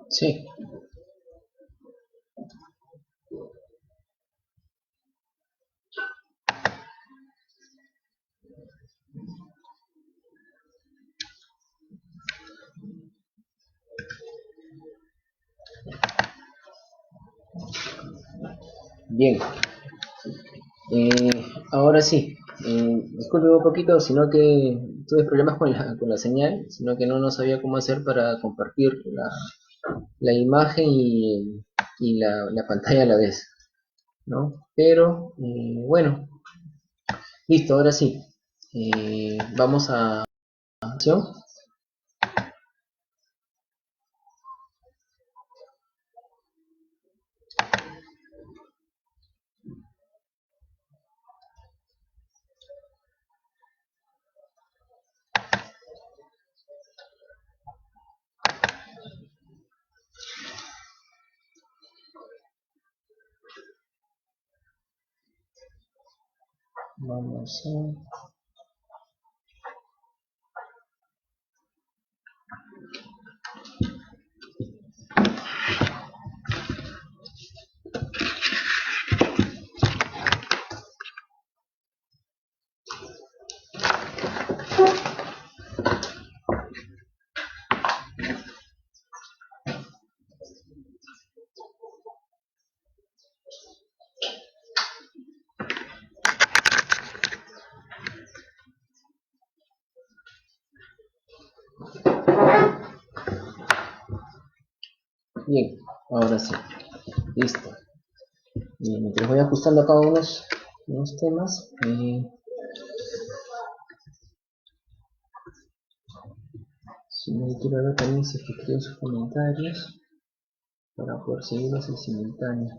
Sí. Bien. Ahora sí. Disculpe un poquito, sino que tuve problemas con la señal, sino que no sabía cómo hacer para compartir la imagen y la pantalla a la vez, ¿no? Pero, bueno, listo, ahora sí. Vamos a acción. Vamos a... Bien, ahora sí. Listo. Mientras voy ajustando acá unos temas. Si me quiero ver también si escriben sus comentarios para poder seguirlos en simultáneo.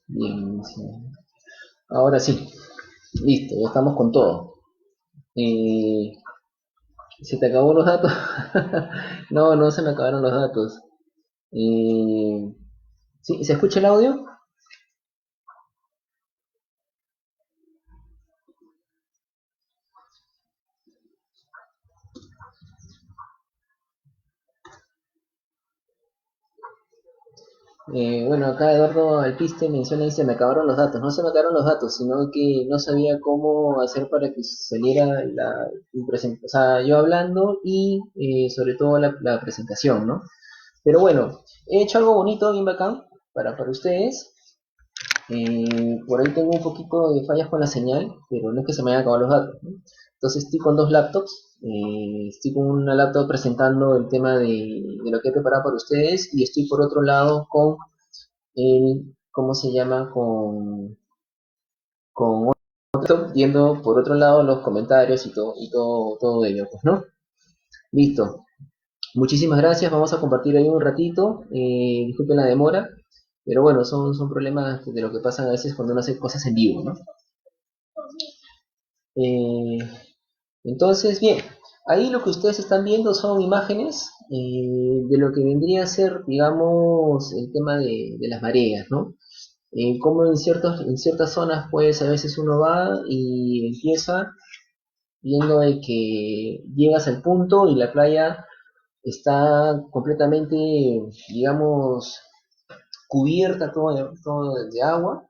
Bien, sí. Ahora sí, listo, ya estamos con todo. ¿Se te acabó los datos? No, no se me acabaron los datos. ¿Sí? ¿Se escucha el audio? Bueno, acá Eduardo Alpiste menciona y se me acabaron los datos. No se me acabaron los datos, sino que no sabía cómo hacer para que saliera la presentación. O sea, yo hablando y sobre todo la presentación, ¿no? Pero bueno, he hecho algo bonito, bien bacán, para ustedes. Por ahí tengo un poquito de fallas con la señal, pero no es que se me hayan acabado los datos, ¿no? Entonces estoy con dos laptops. Estoy con una laptop presentando el tema de lo que he preparado para ustedes y estoy por otro lado con el, ¿cómo se llama? Con otro, viendo por otro lado los comentarios todo ello, pues, ¿no? Listo. Muchísimas gracias, vamos a compartir ahí un ratito. Disculpen la demora, pero bueno, son problemas de lo que pasan a veces cuando uno hace cosas en vivo, ¿no? Eh, entonces, bien, ahí lo que ustedes están viendo son imágenes de lo que vendría a ser, digamos, el tema de las mareas, ¿no? Como en ciertas zonas, pues a veces uno va y empieza viendo de que llegas al punto y la playa está completamente, digamos, cubierta todo de agua,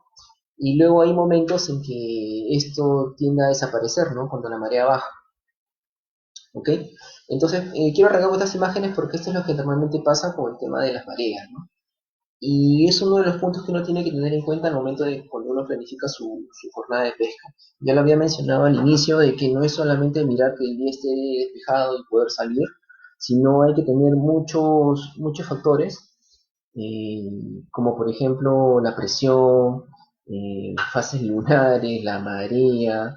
y luego hay momentos en que esto tiende a desaparecer, ¿no? Cuando la marea baja, ¿ok? Entonces, quiero arrancar con estas imágenes porque esto es lo que normalmente pasa con el tema de las mareas, ¿no? Y es uno de los puntos que uno tiene que tener en cuenta al momento de cuando uno planifica su jornada de pesca. Ya lo había mencionado al inicio de que no es solamente mirar que el día esté despejado y poder salir, sino hay que tener muchos factores, eh, como por ejemplo la presión, fases lunares, la marea,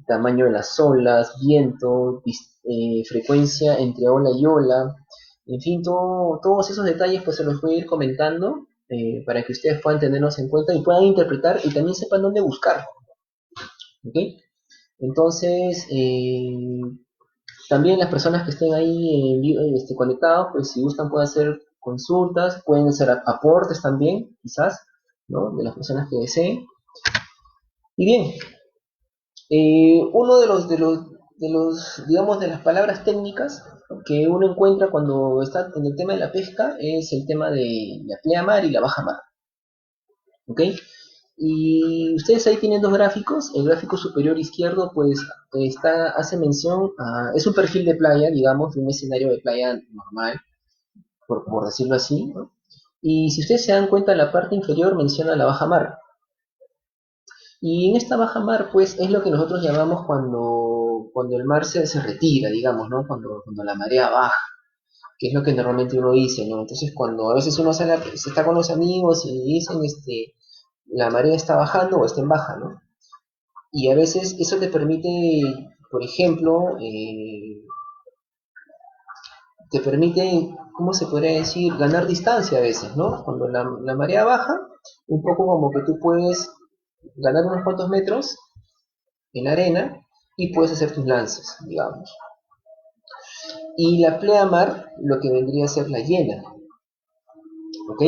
tamaño de las olas, viento, frecuencia entre ola y ola, en fin, todos esos detalles pues se los voy a ir comentando para que ustedes puedan tenerlos en cuenta y puedan interpretar y también sepan dónde buscar, ¿ok? Entonces, también las personas que estén ahí conectados, pues si gustan pueden hacer consultas, pueden hacer aportes también, quizás, ¿no? De las personas que deseen. Y bien, uno de los, digamos, de las palabras técnicas que uno encuentra cuando está en el tema de la pesca es el tema de la pleamar y la baja mar, ¿ok? Y ustedes ahí tienen dos gráficos. El gráfico superior izquierdo, pues, hace mención es un perfil de playa, digamos, de un escenario de playa normal, por decirlo así, ¿no? Y si ustedes se dan cuenta, la parte inferior menciona la baja mar. Y en esta baja mar, pues, es lo que nosotros llamamos cuando el mar se retira, digamos, ¿no? Cuando la marea baja, que es lo que normalmente uno dice, ¿no? Entonces, cuando a veces uno se está con los amigos y dicen, la marea está bajando o está en baja, ¿no? Y a veces eso te permite, por ejemplo, te permite, ¿cómo se podría decir? Ganar distancia a veces, ¿no? Cuando la marea baja, un poco como que tú puedes ganar unos cuantos metros en la arena y puedes hacer tus lances, digamos. Y la pleamar, lo que vendría a ser la llena, ¿ok?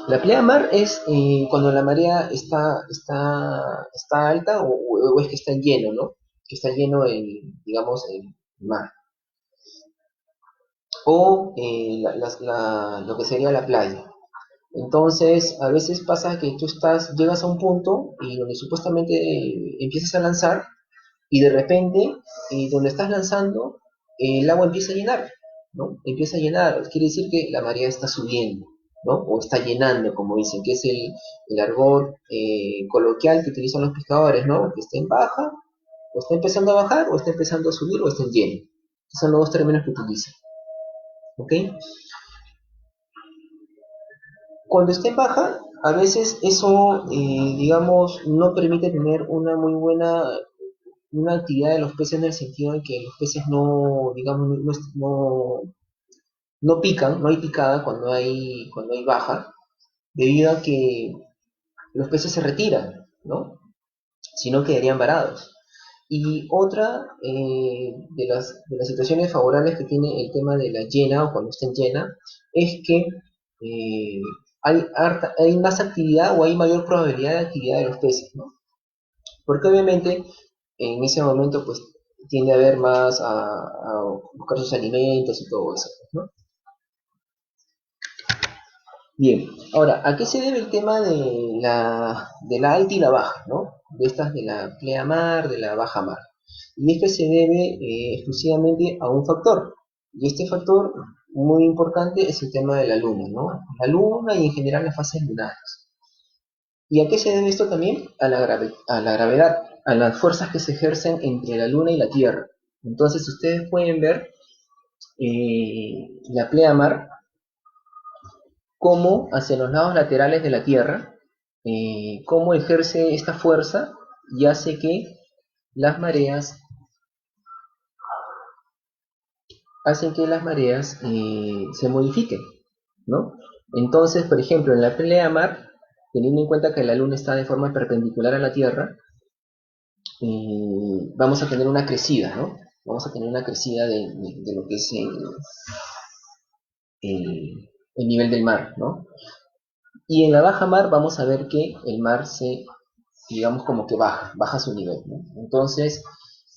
La pleamar es cuando la marea está alta o es que está lleno, ¿no? Que está lleno digamos, el mar. O lo que sería la playa. Entonces, a veces pasa que tú llegas a un punto y donde supuestamente empiezas a lanzar y de repente, donde estás lanzando, el agua empieza a llenar, ¿no? Empieza a llenar, quiere decir que la marea está subiendo, ¿no? O está llenando, como dicen, que es el argot coloquial que utilizan los pescadores, ¿no? Que está en baja, o está empezando a bajar, o está empezando a subir, o está en lleno. Esos son los dos términos que utilizan, ¿ok? Cuando esté en baja, a veces eso, digamos, no permite tener una muy buena una actividad de los peces en el sentido de que los peces no, digamos, no pican, no hay picada cuando hay baja, debido a que los peces se retiran, ¿no? Si no quedarían varados. Y otra de las situaciones favorables que tiene el tema de la llena o cuando está en llena es que eh, hay más actividad o hay mayor probabilidad de actividad de los peces, ¿no? Porque obviamente en ese momento pues tiende a haber más a buscar sus alimentos y todo eso, ¿no? Bien, ahora, ¿a qué se debe el tema de la alta y la baja, ¿no? De estas de la pleamar, de la baja mar. Y es que se debe exclusivamente a un factor. Y este factor muy importante es el tema de la luna, ¿no? La luna y en general las fases lunares. ¿Y a qué se debe esto también? A la gravedad, a las fuerzas que se ejercen entre la Luna y la Tierra. Entonces ustedes pueden ver la pleamar cómo hacia los lados laterales de la Tierra, cómo ejerce esta fuerza y hace que las mareas, se modifiquen, ¿no? Entonces, por ejemplo, en la pleamar, teniendo en cuenta que la Luna está de forma perpendicular a la Tierra, vamos a tener una crecida, ¿no? Vamos a tener una crecida de lo que es el nivel del mar, ¿no? Y en la baja mar vamos a ver que el mar digamos, como que baja su nivel, ¿no? Entonces,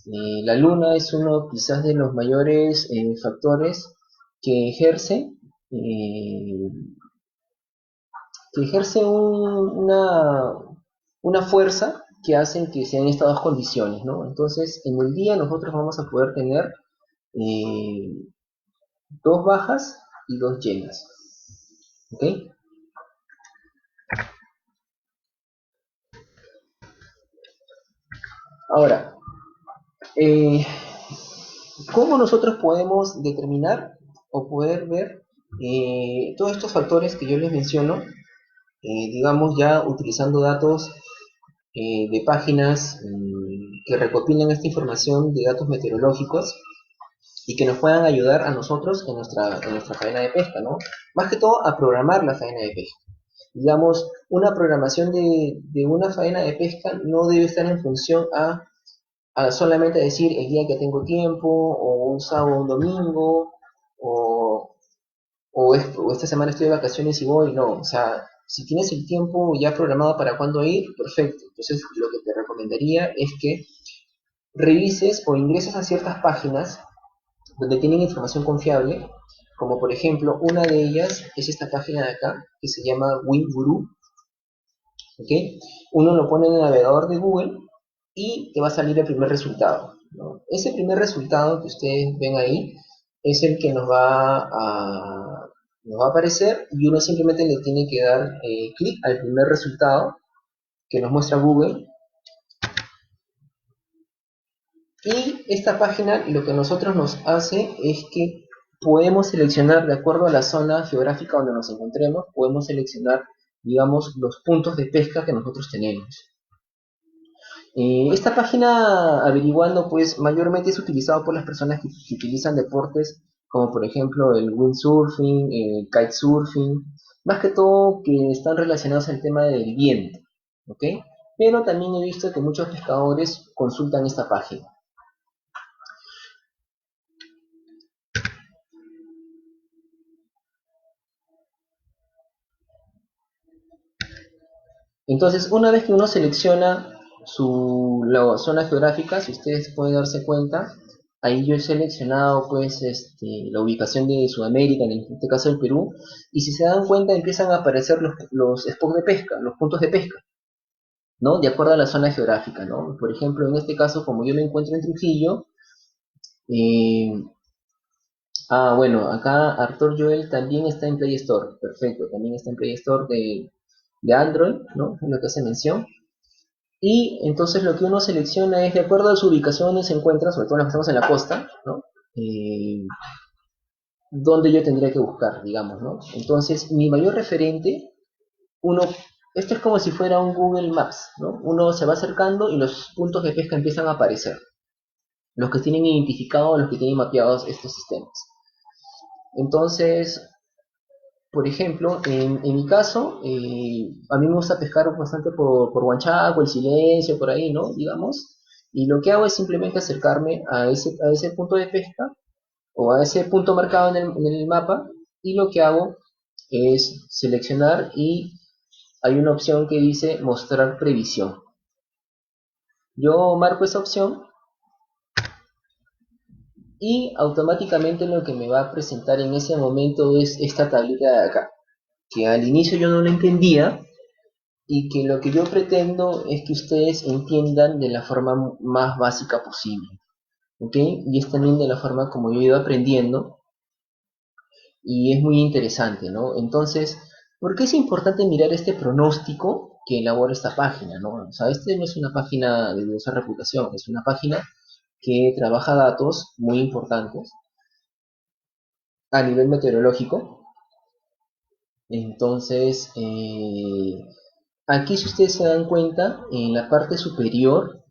la luna es uno quizás de los mayores factores que ejerce, eh, una fuerza que hacen que sean estas dos condiciones, ¿no? Entonces, en el día nosotros vamos a poder tener eh, dos bajas y dos llenas, ¿ok? Ahora, eh, ¿cómo nosotros podemos determinar o poder ver todos estos factores que yo les menciono, digamos ya utilizando datos de páginas que recopilan esta información de datos meteorológicos y que nos puedan ayudar a nosotros en nuestra faena de pesca, ¿no? Más que todo a programar la faena de pesca. Digamos, una programación de una faena de pesca no debe estar en función a solamente decir el día que tengo tiempo, o un sábado o un domingo, o, o esta semana estoy de vacaciones y voy, no, o sea, si tienes el tiempo ya programado para cuándo ir, perfecto. Entonces, lo que te recomendaría es que revises o ingreses a ciertas páginas donde tienen información confiable, como por ejemplo, una de ellas es esta página de acá, que se llama WinGuru, ¿ok? Uno lo pone en el navegador de Google y te va a salir el primer resultado, ¿no? Ese primer resultado que ustedes ven ahí es el que nos va a aparecer, y uno simplemente le tiene que dar clic al primer resultado que nos muestra Google. Y esta página lo que a nosotros nos hace es que podemos seleccionar, de acuerdo a la zona geográfica donde nos encontremos, podemos seleccionar, digamos, los puntos de pesca que nosotros tenemos. Esta página, averiguando, pues mayormente es utilizado por las personas que utilizan deportes como por ejemplo el windsurfing, el kitesurfing, más que todo que están relacionados al tema del viento, ¿ok? Pero también he visto que muchos pescadores consultan esta página. Entonces, una vez que uno selecciona la zona geográfica, si ustedes pueden darse cuenta, ahí yo he seleccionado pues la ubicación de Sudamérica, en este caso el Perú, y si se dan cuenta empiezan a aparecer los spots de pesca, los puntos de pesca, ¿no? De acuerdo a la zona geográfica, ¿no? Por ejemplo, en este caso, como yo me encuentro en Trujillo, eh, bueno, acá Arthur Joel también está en Play Store, perfecto, también está en Play Store de Android, ¿no? Es lo que hace mención. Y entonces lo que uno selecciona es de acuerdo a su ubicación donde se encuentra, sobre todo los que estamos en la costa, ¿no? Eh, Donde yo tendría que buscar, digamos, ¿no? Entonces, mi mayor referente, uno, esto es como si fuera un Google Maps, ¿no? Uno se va acercando y los puntos de pesca empiezan a aparecer, los que tienen identificados, los que tienen mapeados estos sistemas. Entonces, por ejemplo, en mi caso, a mí me gusta pescar bastante por Huanchaco, El Silencio, por ahí, ¿no? Digamos. Y lo que hago es simplemente acercarme a ese punto de pesca o a ese punto marcado en el mapa, y lo que hago es seleccionar y hay una opción que dice mostrar previsión. Yo marco esa opción y automáticamente lo que me va a presentar en ese momento es esta tablita de acá, que al inicio yo no lo entendía, y que lo que yo pretendo es que ustedes entiendan de la forma más básica posible, ¿ok? Y es también de la forma como yo he ido aprendiendo, y es muy interesante, ¿no? Entonces, ¿por qué es importante mirar este pronóstico que elabora esta página, ¿no? O sea, este no es una página de dudosa reputación, es una página que trabaja datos muy importantes a nivel meteorológico. Entonces, aquí, si ustedes se dan cuenta, en la parte superior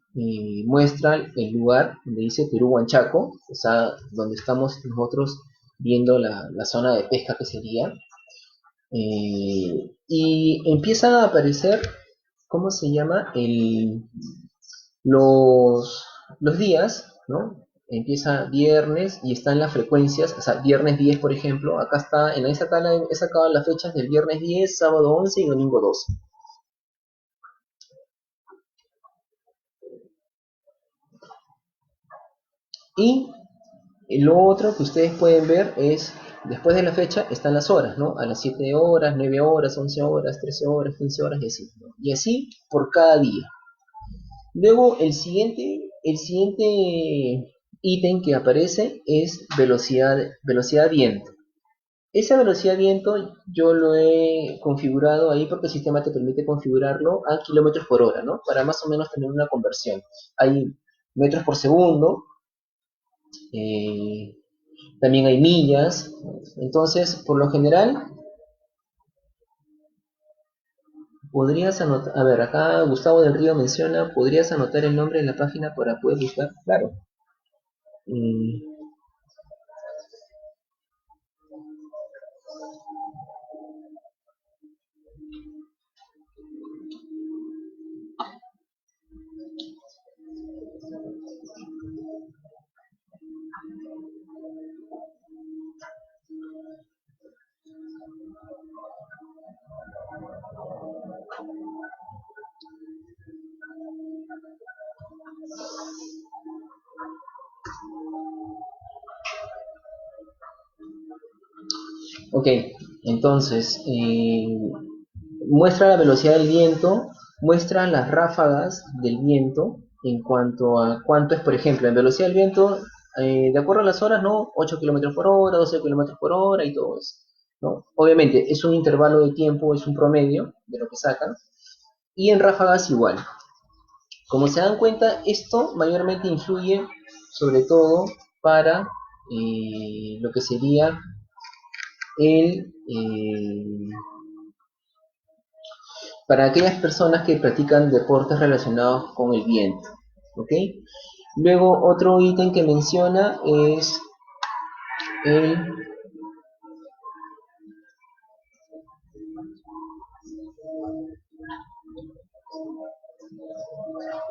muestra el lugar donde dice Perú Huanchaco, o sea, donde estamos nosotros viendo la zona de pesca que sería. Y empiezan a aparecer, ¿cómo se llama? Los, los días, ¿no? Empieza viernes y están las frecuencias, o sea, viernes 10, por ejemplo, acá está, en esa tabla he sacado las fechas del viernes 10, sábado 11 y domingo 12. Y lo otro que ustedes pueden ver es, después de la fecha, están las horas, ¿no? A las 7 horas, 9 horas, 11 horas, 13 horas, 15 horas y así, ¿no? Y así por cada día. Luego, el siguiente ítem que aparece es velocidad viento. Esa velocidad viento yo lo he configurado ahí porque el sistema te permite configurarlo a kilómetros por hora, ¿no? Para más o menos tener una conversión. Hay metros por segundo, eh, también hay millas. Entonces, por lo general, podrías anotar, a ver, acá Gustavo del Río menciona, ¿podrías anotar el nombre de la página para poder buscar? Claro. Mm, ok, entonces, muestra la velocidad del viento, muestra las ráfagas del viento en cuanto a cuánto es, por ejemplo, en velocidad del viento, de acuerdo a las horas, ¿no? 8 kilómetros por hora, 12 kilómetros por hora y todo eso, ¿no? Obviamente es un intervalo de tiempo, es un promedio de lo que sacan, y en ráfagas igual. Como se dan cuenta, esto mayormente influye sobre todo para lo que sería el para aquellas personas que practican deportes relacionados con el viento. ¿Ok? Luego otro ítem que menciona es el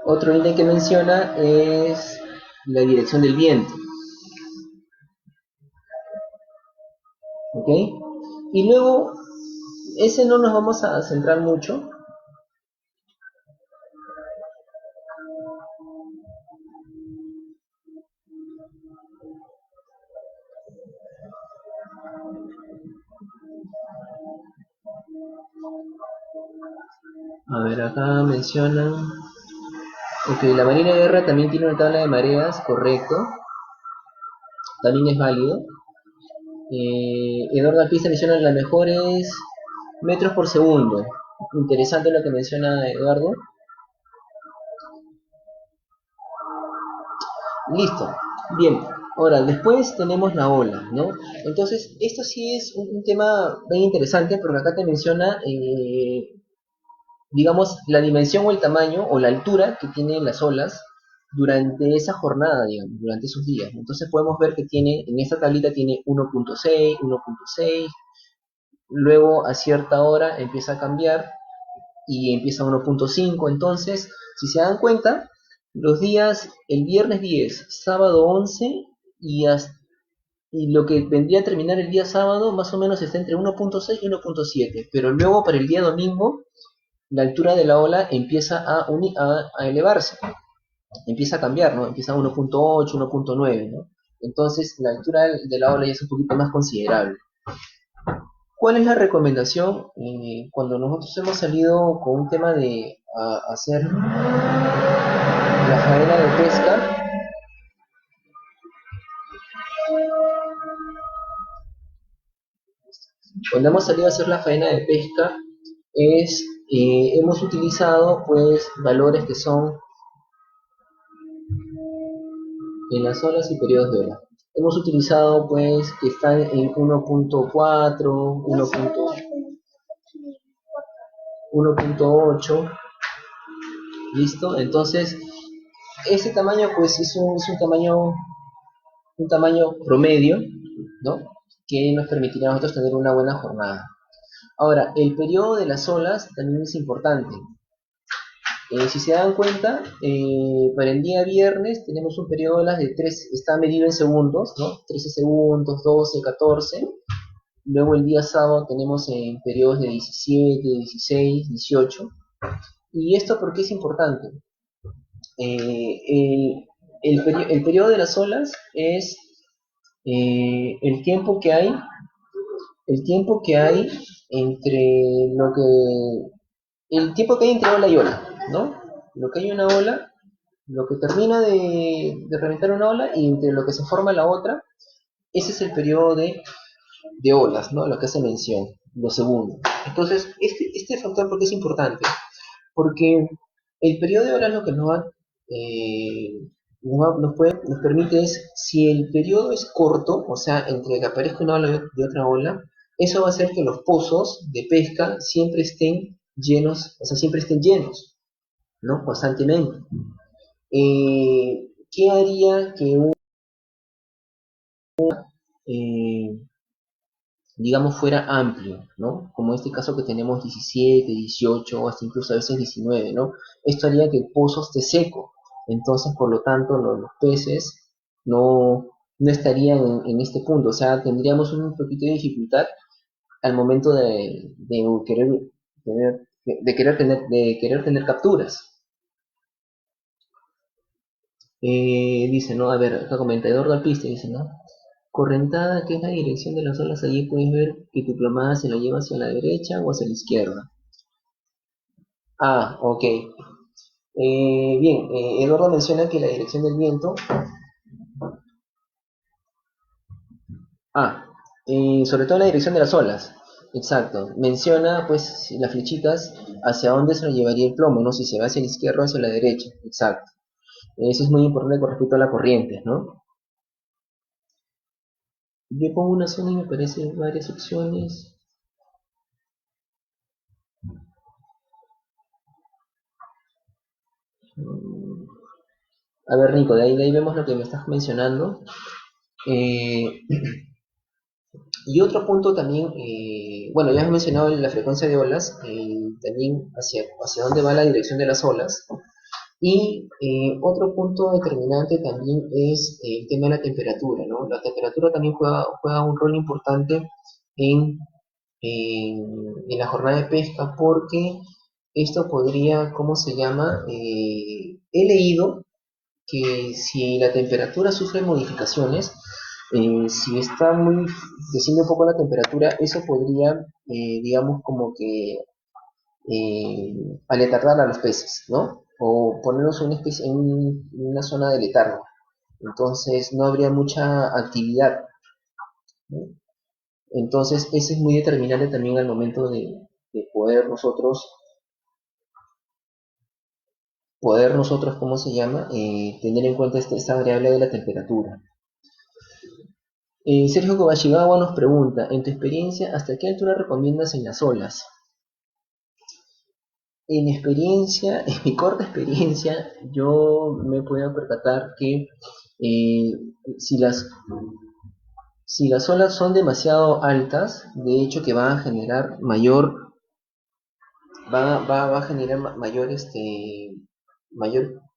otro ítem que menciona es la dirección del viento. ¿Ok? Y luego ese no nos vamos a centrar mucho. A ver, acá mencionan. Ok, la Marina de Guerra también tiene una tabla de mareas, correcto. También es válido. Eduardo Alpista menciona las mejores metros por segundo. Interesante lo que menciona Eduardo. Listo. Bien. Ahora, después tenemos la ola, ¿no? Entonces, esto sí es un tema bien interesante porque acá te menciona, digamos, la dimensión o el tamaño o la altura que tienen las olas durante esa jornada, digamos, durante esos días. Entonces podemos ver que tiene, en esta tablita tiene 1.6, 1.6, luego a cierta hora empieza a cambiar y empieza a 1.5. Entonces, si se dan cuenta, los días, el viernes 10, sábado 11 y, y lo que vendría a terminar el día sábado más o menos está entre 1.6 y 1.7, pero luego para el día domingo la altura de la ola empieza a elevarse, empieza a cambiar, ¿no? Empieza a 1.8, 1.9, ¿no? Entonces la altura de la ola ya es un poquito más considerable. ¿Cuál es la recomendación cuando nosotros hemos salido con un tema de hacer la faena de pesca? Cuando hemos salido a hacer la faena de pesca, hemos utilizado pues valores que son en las olas y periodos de ola. Hemos utilizado pues que están en 1.4, 1.8, ¿listo? Entonces, ese tamaño pues es un tamaño promedio, ¿no? Que nos permitirá a nosotros tener una buena jornada. Ahora, el periodo de las olas también es importante. Si se dan cuenta, para el día viernes tenemos un periodo de olas de 3, está medido en segundos, ¿no? 13 segundos, 12, 14. Luego el día sábado tenemos en periodos de 17, 16, 18. ¿Y esto por qué es importante? El periodo de las olas es el tiempo que hay, el tiempo que hay entre lo que, el tiempo que hay entre ola y ola, ¿no? Lo que hay una ola, lo que termina de reventar una ola y entre lo que se forma la otra, ese es el periodo de olas, ¿no? Lo que hace mención, los segundos. Entonces, este factor, ¿por qué es importante? Porque el periodo de olas lo que nos permite es, si el periodo es corto, o sea, entre que aparezca una ola y otra ola, eso va a hacer que los pozos de pesca siempre estén llenos, o sea, siempre estén llenos, ¿no? Constantemente. ¿Qué haría que eh, digamos, fuera amplio, ¿no? Como en este caso que tenemos 17, 18 o hasta incluso a veces 19, ¿no? Esto haría que el pozo esté seco. Entonces, por lo tanto, los peces no estarían en este punto. O sea, tendríamos un poquito de dificultad al momento de querer tener capturas. Dice, ¿no? A ver, acá comenta Eduardo Alpiste, dice, ¿no? Correntada, que es la dirección de las olas, allí puedes ver que tu plomada se la lleva hacia la derecha o hacia la izquierda. Ah, ok. Bien, Eduardo menciona que la dirección del viento. Ah, sobre todo la dirección de las olas. Exacto. Menciona, pues, si las flechitas hacia dónde se lo llevaría el plomo, ¿no? Si se va hacia la izquierda o hacia la derecha. Exacto. Eso es muy importante con respecto a la corriente, ¿no? Yo pongo una zona y me aparecen varias opciones. Mm, A ver, Nico, de ahí vemos lo que me estás mencionando. Eh, y otro punto también, bueno, ya has mencionado la frecuencia de olas, también hacia dónde va la dirección de las olas. Y otro punto determinante también es el tema de la temperatura, ¿no? La temperatura también juega un rol importante en, en la jornada de pesca porque esto podría, ¿cómo se llama? He leído que si la temperatura sufre modificaciones, si está muy desciende un poco la temperatura, eso podría, digamos, como que aletardar a los peces, ¿no? O ponerlos en una zona de letargo. Entonces no habría mucha actividad, ¿no? Entonces ese es muy determinante también al momento de poder nosotros, ¿cómo se llama? Tener en cuenta esta variable de la temperatura. Sergio Kobashigawa nos pregunta, en tu experiencia, ¿hasta qué altura recomiendas en las olas? En mi experiencia, en mi corta experiencia, yo me he podido percatar que eh, si las olas son demasiado altas, de hecho que van a generar va a generar mayor,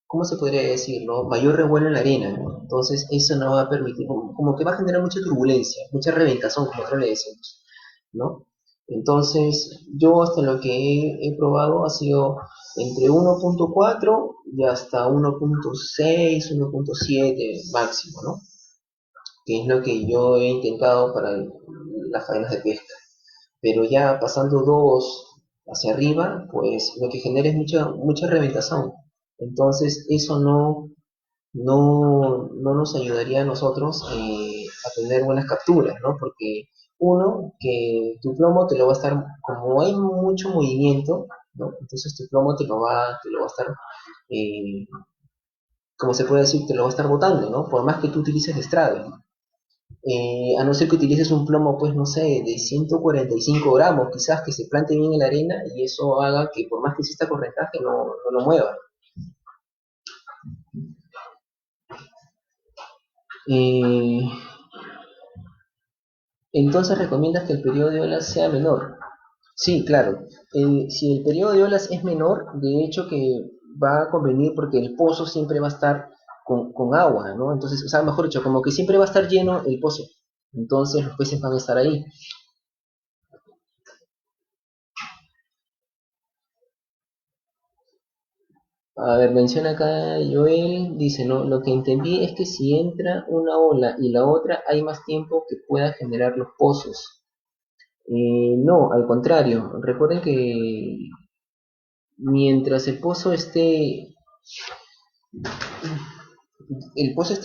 ¿cómo se podría decir, no? Mayor revuelo en la arena, ¿no? Entonces eso no va a permitir, como que va a generar mucha turbulencia, mucha reventazón, como nosotros le decimos, ¿no? Entonces, yo hasta lo que he probado ha sido entre 1.4 y hasta 1.6, 1.7 máximo, ¿no? Que es lo que yo he intentado para las faenas de pesca. Pero ya pasando 2 hacia arriba, pues lo que genera es mucha reventación. Entonces, eso no nos ayudaría a nosotros a tener buenas capturas, ¿no? Porque uno, que tu plomo te lo va a estar, como hay mucho movimiento, ¿no? Entonces tu plomo te lo va a estar, eh, como se puede decir, te lo va a estar botando, ¿no? Por más que tú utilices estrade, ¿no? A no ser que utilices un plomo, pues no sé, de 145 gramos, quizás que se plante bien en la arena y eso haga que por más que exista correntaje no lo mueva. Eh, entonces recomiendas que el periodo de olas sea menor. Sí, claro. Si el periodo de olas es menor, de hecho que va a convenir porque el pozo siempre va a estar con agua, ¿no? Entonces, o sea, mejor dicho, como que siempre va a estar lleno el pozo. Entonces los peces van a estar ahí. A ver, menciona acá Joel, dice, no, lo que entendí es que si entra una ola y la otra, hay más tiempo que pueda generar los pozos. No, al contrario, recuerden que mientras el pozo esté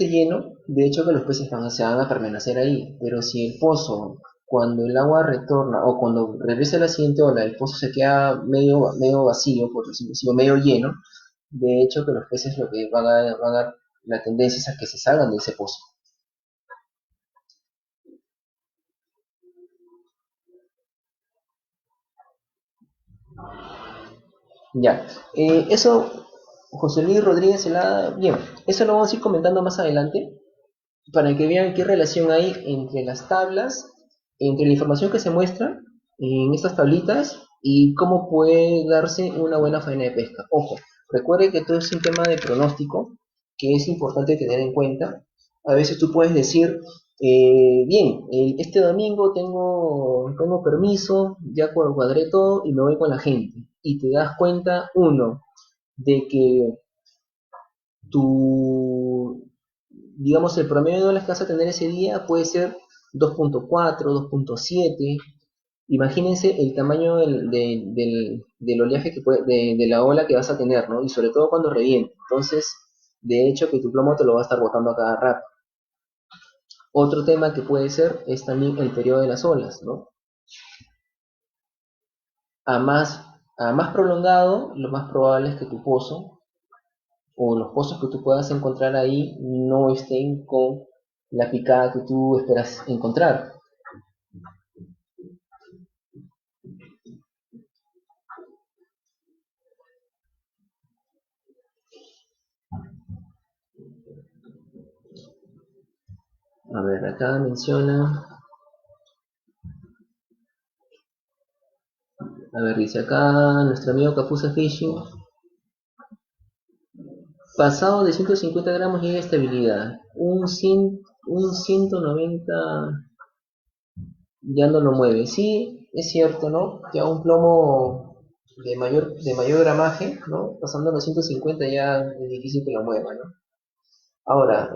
lleno, de hecho que los peces se van a permanecer ahí, pero si el pozo, cuando el agua retorna o cuando regresa la siguiente ola, el pozo se queda medio vacío, por decirlo así, o medio lleno, de hecho que los peces lo que la tendencia es a que se salgan de ese pozo. Ya, eso, José Luis Rodríguez Celada, bien, eso lo vamos a ir comentando más adelante para que vean qué relación hay entre las tablas, entre la información que se muestra en estas tablitas y cómo puede darse una buena faena de pesca. Ojo, recuerde que todo es un tema de pronóstico que es importante tener en cuenta. A veces tú puedes decir, bien, este domingo tengo permiso, ya cuadré todo y me voy con la gente. Y te das cuenta, uno, de que tu, digamos, el promedio de olas que vas a tener ese día puede ser 2.4, 2.7. Imagínense el tamaño del oleaje que de la ola que vas a tener, ¿no? Y sobre todo cuando reviente. Entonces, de hecho, que tu plomo te lo va a estar botando a cada rato. Otro tema que puede ser es también el periodo de las olas, ¿no? A más, a más prolongado, lo más probable es que tu pozo o los pozos que tú puedas encontrar ahí no estén con la picada que tú esperas encontrar. A ver, acá menciona, a ver, dice acá nuestro amigo Capuza Fishing, pasado de 150 gramos llega estabilidad, un 190 ya no lo mueve. Sí, es cierto, ¿no? Ya un plomo de mayor gramaje, ¿no? Pasando los 150 ya es difícil que lo mueva, ¿no? Ahora,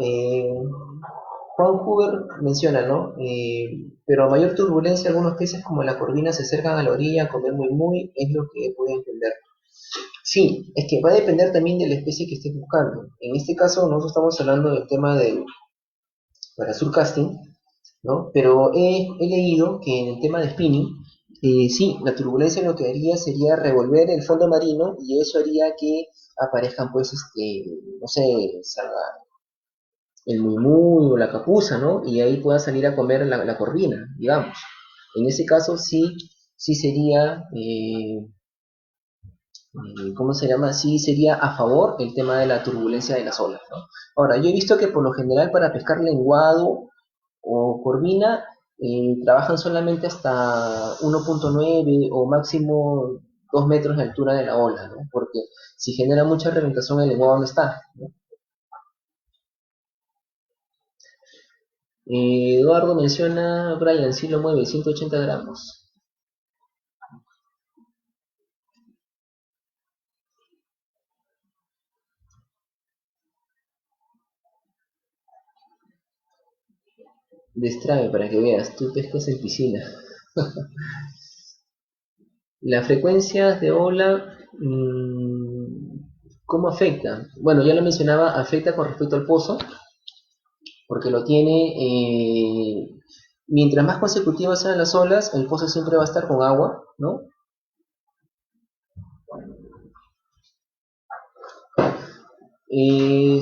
Juan Huber menciona, ¿no? Pero a mayor turbulencia, algunos peces como la corvina se acercan a la orilla a comer muy, es lo que puede entender. Sí, es que va a depender también de la especie que estés buscando. En este caso, nosotros estamos hablando del tema del para surcasting, ¿no? Pero he leído que en el tema de spinning, sí, la turbulencia lo que haría sería revolver el fondo marino y eso haría que aparezcan, pues, no sé, salga el mumú o la capuza, ¿no? Y ahí pueda salir a comer la corvina, digamos. En ese caso sí sería, ¿cómo se llama? Sí sería a favor el tema de la turbulencia de las olas, ¿no? Ahora, yo he visto que por lo general para pescar lenguado o corvina trabajan solamente hasta 1.9 o máximo 2 metros de altura de la ola, ¿no? Porque si genera mucha reventación el lenguado no está, ¿no? Eduardo menciona, Brian, sí lo mueve, 180 gramos. Destrabe para que veas, tú pescas en piscina. Las frecuencias de ola, ¿cómo afecta? Bueno, ya lo mencionaba, afecta con respecto al pozo, porque lo tiene, mientras más consecutivas sean las olas, el pozo siempre va a estar con agua, ¿no?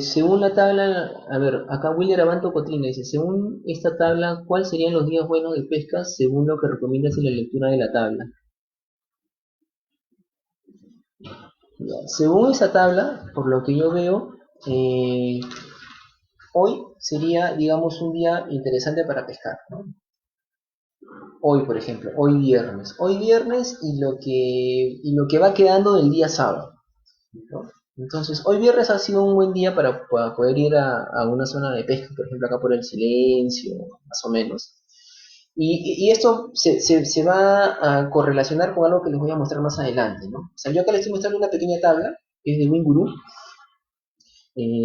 Según la tabla, a ver, acá William Abanto Cotrina dice, según esta tabla, ¿cuáles serían los días buenos de pesca según lo que recomiendas en la lectura de la tabla? Según esa tabla, por lo que yo veo, eh, hoy sería, digamos, un día interesante para pescar, ¿no? Hoy, por ejemplo, hoy viernes y lo que va quedando del día sábado, ¿no? Entonces, hoy viernes ha sido un buen día para poder ir a una zona de pesca, por ejemplo, acá por el Silencio, más o menos. Y esto se va a correlacionar con algo que les voy a mostrar más adelante, ¿no? O sea, yo acá les estoy mostrando una pequeña tabla, que es de Winguru,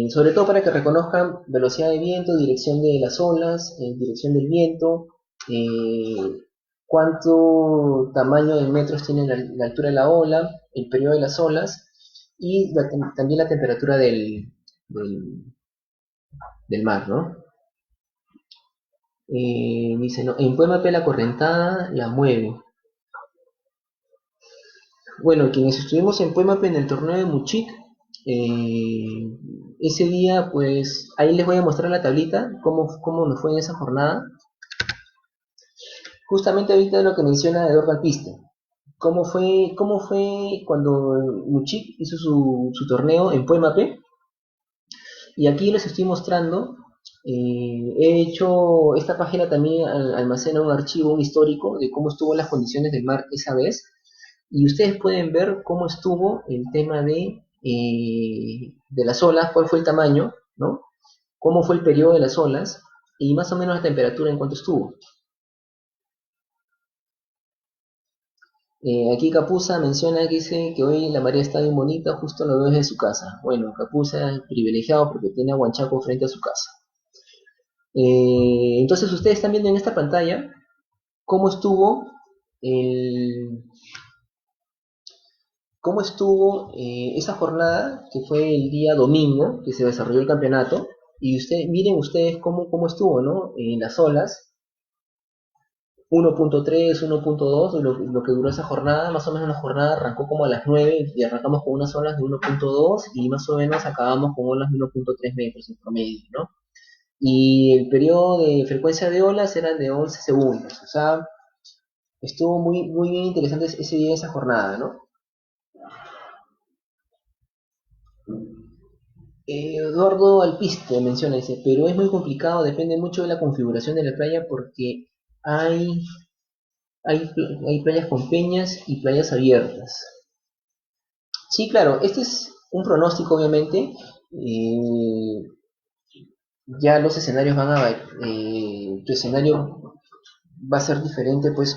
sobre todo para que reconozcan velocidad de viento, dirección de las olas, dirección del viento, eh, cuánto tamaño de metros tiene la altura de la ola, el periodo de las olas y también la temperatura del, del mar, ¿no? Dice, no, en Puemape la correntada la mueve. Bueno, quienes estuvimos en Puemape en el torneo de Muchik, ese día, pues, ahí les voy a mostrar la tablita, cómo nos fue en esa jornada. Justamente ahorita lo que menciona Eduardo Alpiste. cómo fue cuando Luchik hizo su torneo en Puemape. Y aquí les estoy mostrando, he hecho, esta página también almacena un archivo, un histórico de cómo estuvo las condiciones del mar esa vez. Y ustedes pueden ver cómo estuvo el tema de las olas, cuál fue el tamaño, ¿no? Cómo fue el periodo de las olas y más o menos la temperatura en cuanto estuvo. Aquí Capuza menciona que dice que hoy la marea está bien bonita, justo lo veo desde su casa. Bueno, Capuza es privilegiado porque tiene a Huanchaco frente a su casa. Entonces ustedes están viendo en esta pantalla cómo estuvo el, esa jornada que fue el día domingo que se desarrolló el campeonato. Y miren ustedes cómo estuvo, ¿no? Las olas 1.3, 1.2, lo que duró esa jornada, más o menos la jornada arrancó como a las 9 y arrancamos con unas olas de 1.2 y más o menos acabamos con olas de 1.3 metros en promedio, ¿no? Y el periodo de frecuencia de olas era de 11 segundos, o sea, estuvo muy bien interesante ese día, esa jornada, ¿no? Eduardo Alpiste menciona, dice, pero es muy complicado, depende mucho de la configuración de la playa porque hay, hay playas con peñas y playas abiertas. Sí, claro, este es un pronóstico, obviamente. Ya los escenarios tu escenario va a ser diferente, pues,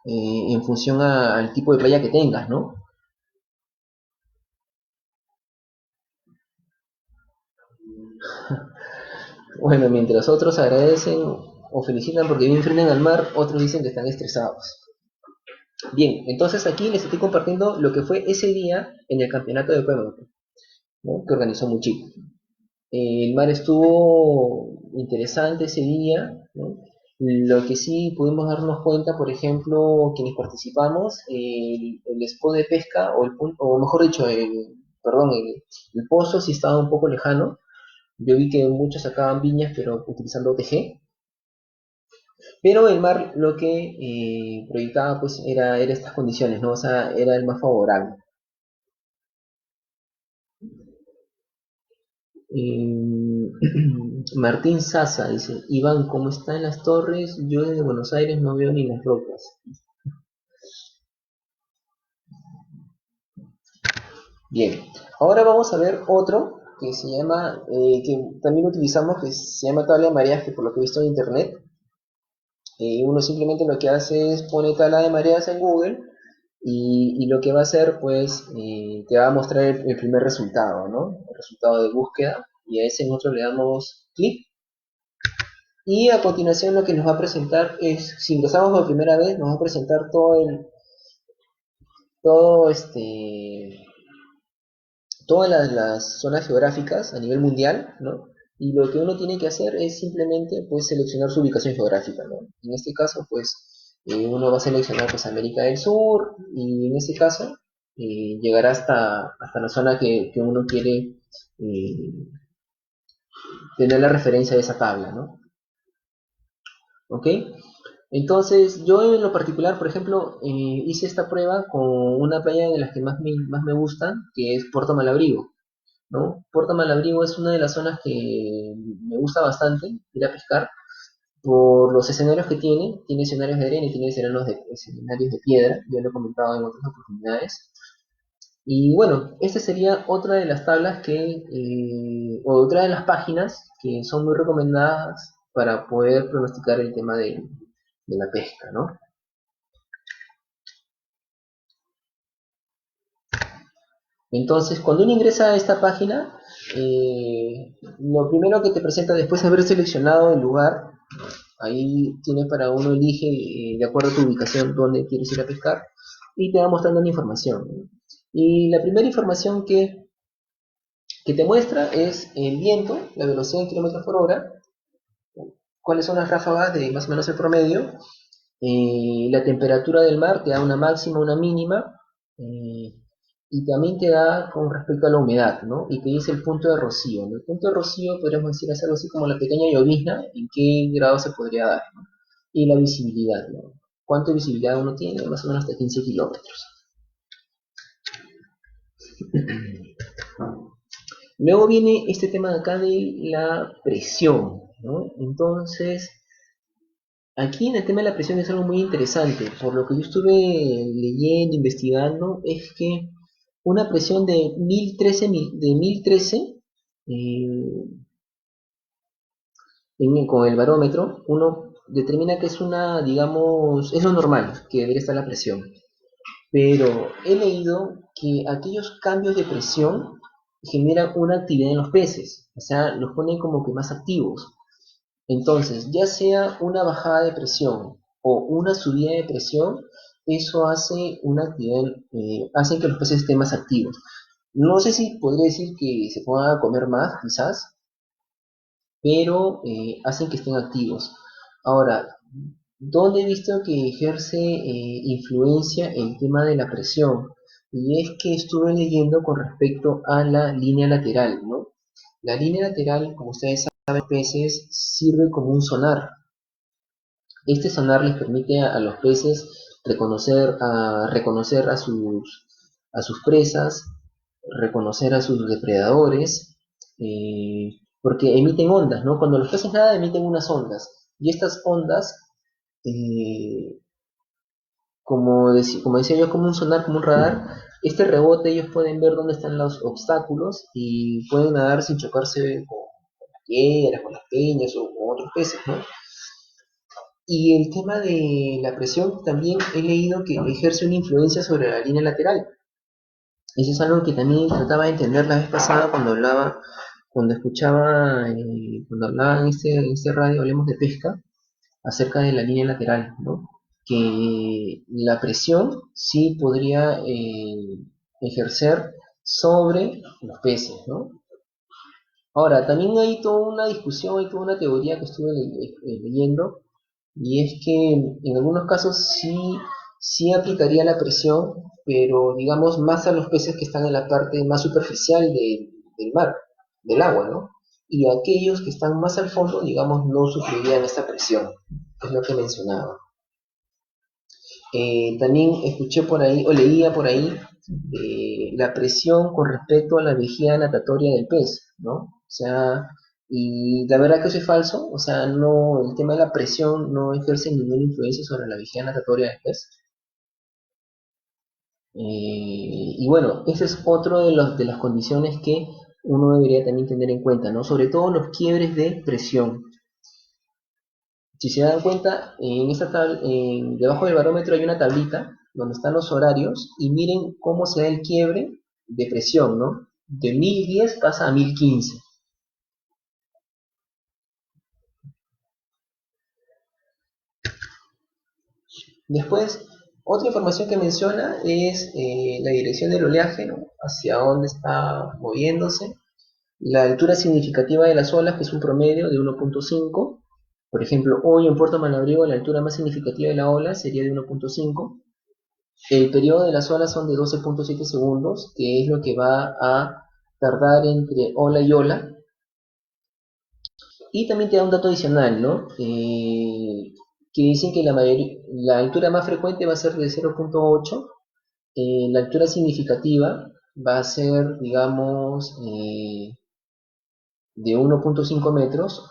en función al tipo de playa que tengas, ¿no? Bueno, mientras otros agradecen o felicitan porque bien frenen al mar, otros dicen que están estresados. Bien, entonces aquí les estoy compartiendo lo que fue ese día en el campeonato de Puebla, ¿no? Que organizó Muchico. El mar estuvo interesante ese día, ¿no? Lo que sí pudimos darnos cuenta, por ejemplo, quienes participamos, el spot de pesca, o mejor dicho, perdón, el pozo sí estaba un poco lejano. Yo vi que muchos sacaban viñas, pero utilizando OTG. Pero el mar lo que proyectaba pues era estas condiciones, ¿no? O sea, era el más favorable. Eh, Martín Sasa dice, Iván, ¿cómo están las torres? Yo desde Buenos Aires no veo ni las rocas. Bien, ahora vamos a ver otro que se llama, que también utilizamos, que se llama tabla de mareas, que por lo que he visto en internet, uno simplemente lo que hace es pone tabla de mareas en Google y lo que va a hacer, pues, te va a mostrar el primer resultado, ¿no? El resultado de búsqueda, y a ese nosotros le damos clic. Y a continuación lo que nos va a presentar es, si ingresamos por primera vez, nos va a presentar todo todas las zonas geográficas a nivel mundial, ¿no? Y lo que uno tiene que hacer es simplemente, pues, seleccionar su ubicación geográfica, ¿no? En este caso, pues, uno va a seleccionar, pues, América del Sur, y en este caso, llegará hasta la zona que uno quiere eh, tener la referencia de esa tabla, ¿no? ¿Ok? Entonces, yo en lo particular, por ejemplo, hice esta prueba con una playa de las que más me gustan, que es Puerto Malabrigo, ¿no? Puerto Malabrigo es una de las zonas que me gusta bastante ir a pescar por los escenarios que tiene escenarios de arena y tiene escenarios de piedra, yo lo he comentado en otras oportunidades. Y bueno, esta sería otra de las tablas o otra de las páginas que son muy recomendadas para poder pronosticar el tema de la pesca, ¿no? Entonces, cuando uno ingresa a esta página, lo primero que te presenta después de haber seleccionado el lugar, ahí tiene para uno elige de acuerdo a tu ubicación dónde quieres ir a pescar y te va mostrando una información, ¿no? Y la primera información que te muestra es el viento, la velocidad en kilómetros por hora, cuáles son las ráfagas de más o menos el promedio, la temperatura del mar, te da una máxima, una mínima, eh, y también te da con respecto a la humedad, ¿no? Y te dice el punto de rocío, ¿no? El punto de rocío podríamos decir es algo así como la pequeña llovizna, en qué grado se podría dar, ¿no? Y la visibilidad, ¿no? ¿Cuánta visibilidad uno tiene? Más o menos hasta 15 kilómetros. Luego viene este tema de acá de la presión, ¿no? Entonces, aquí en el tema de la presión es algo muy interesante. Por lo que yo estuve leyendo, investigando, es que una presión de 1013, de 1013 con el barómetro, uno determina que es una, digamos, es lo normal que debería estar la presión. Pero he leído que aquellos cambios de presión generan una actividad en los peces, o sea, los ponen como que más activos. Entonces, ya sea una bajada de presión o una subida de presión, eso hace una actividad, hace que los peces estén más activos. No sé si podría decir que se puedan comer más, quizás, pero hacen que estén activos. Ahora, ¿dónde he visto que ejerce influencia el tema de la presión? Y es que estuve leyendo con respecto a la línea lateral, ¿no? La línea lateral, como ustedes saben, peces sirve como un sonar. Este sonar les permite a los peces reconocer a sus presas, reconocer a sus depredadores, porque emiten ondas, ¿no? Cuando los peces nadan emiten unas ondas, y estas ondas, eh, como decía yo, como un sonar, como un radar, este rebote ellos pueden ver dónde están los obstáculos y pueden nadar sin chocarse con las piedras, con las peñas o con otros peces, ¿no? Y el tema de la presión también he leído que ejerce una influencia sobre la línea lateral. Eso es algo que también trataba de entender la vez pasada cuando hablaba, cuando hablaba en este radio, hablemos de pesca, acerca de la línea lateral, ¿no? Que la presión sí podría ejercer sobre los peces, ¿no? Ahora, también hay toda una discusión, hay toda una teoría que estuve leyendo, y es que en algunos casos sí aplicaría la presión, pero digamos más a los peces que están en la parte más superficial del mar, del agua, ¿no? Y aquellos que están más al fondo, digamos, no sufrirían esta presión, es lo que mencionaba. También escuché por ahí, o leía por ahí, la presión con respecto a la vejiga natatoria del pez, ¿no? O sea, y la verdad que eso es falso, o sea, no, el tema de la presión no ejerce ninguna influencia sobre la vejiga natatoria del pez. Y bueno, ese es otro de las condiciones que uno debería también tener en cuenta, ¿no? Sobre todo los quiebres de presión. Si se dan cuenta, debajo del barómetro hay una tablita donde están los horarios y miren cómo se da el quiebre de presión, ¿no? De 1010 pasa a 1015. Después, otra información que menciona es la dirección del oleaje, ¿no? Hacia dónde está moviéndose. La altura significativa de las olas, que es un promedio de 1.5. Por ejemplo, hoy en Puerto Malabrigo la altura más significativa de la ola sería de 1.5. El periodo de las olas son de 12.7 segundos, que es lo que va a tardar entre ola y ola. Y también te da un dato adicional, ¿no? Que dicen que la altura más frecuente va a ser de 0.8, la altura significativa va a ser, digamos, de 1.5 metros.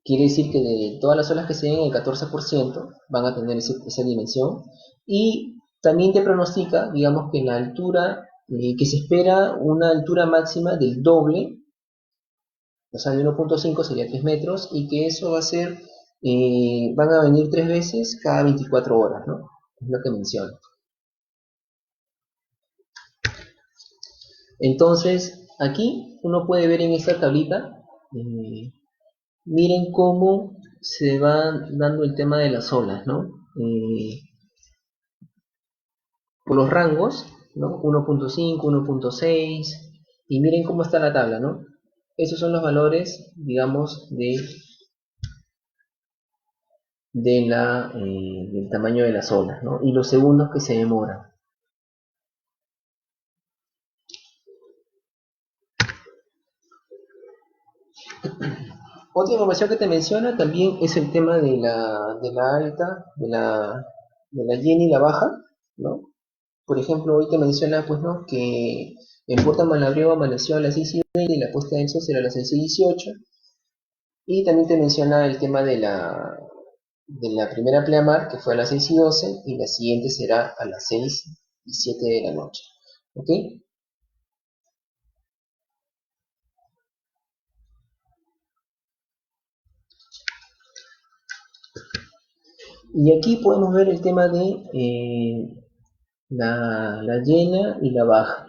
Quiere decir que de todas las olas que se den, el 14% van a tener esa dimensión. Y también te pronostica, digamos, que la altura, que se espera una altura máxima del doble, o sea, de 1.5 sería 3 metros, y que eso va a ser, van a venir 3 veces cada 24 horas, ¿no? Es lo que menciona. Entonces, aquí uno puede ver en esta tablita, miren cómo se va dando el tema de las olas, ¿no? Por los rangos, ¿no? 1.5, 1.6, y miren cómo está la tabla, ¿no? Esos son los valores, digamos, del tamaño de las olas, ¿no? Y los segundos que se demoran. Otra información que te menciona también es el tema de la alta, de la llena y la baja, ¿no? Por ejemplo, hoy te menciona, pues, ¿no? Que en Puerto Malabreo amaneció a las 6:20 y la puesta del sol será a las 6:18. Y también te menciona el tema de la primera pleamar, que fue a las 6:12, y la siguiente será a las 6:07 de la noche. ¿Ok? Y aquí podemos ver el tema de la llena y la baja.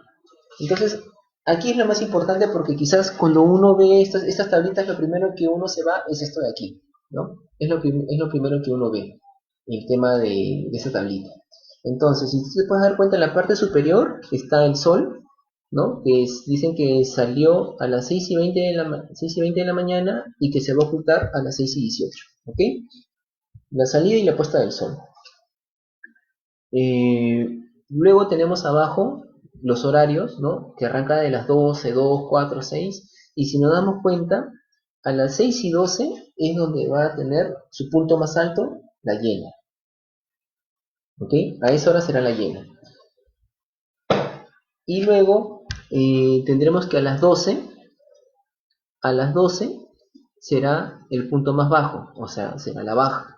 Entonces, aquí es lo más importante porque quizás cuando uno ve estas tablitas, lo primero que uno se va es esto de aquí, ¿no? Es lo primero que uno ve, el tema de esa tablita. Entonces, si tú te puedes dar cuenta, en la parte superior está el sol, ¿no? Dicen que salió a las 6:20 de la mañana y que se va a ocultar a las 6:18, ¿ok? La salida y la puesta del sol. Eh, Luego tenemos abajo los horarios, ¿no? Que arranca de las 12, 2, 4, 6. Y si nos damos cuenta, a las 6:12 es donde va a tener su punto más alto, la llena. ¿Ok? A esa hora será la llena. Y luego tendremos que a las 12 será el punto más bajo, o sea, será la baja.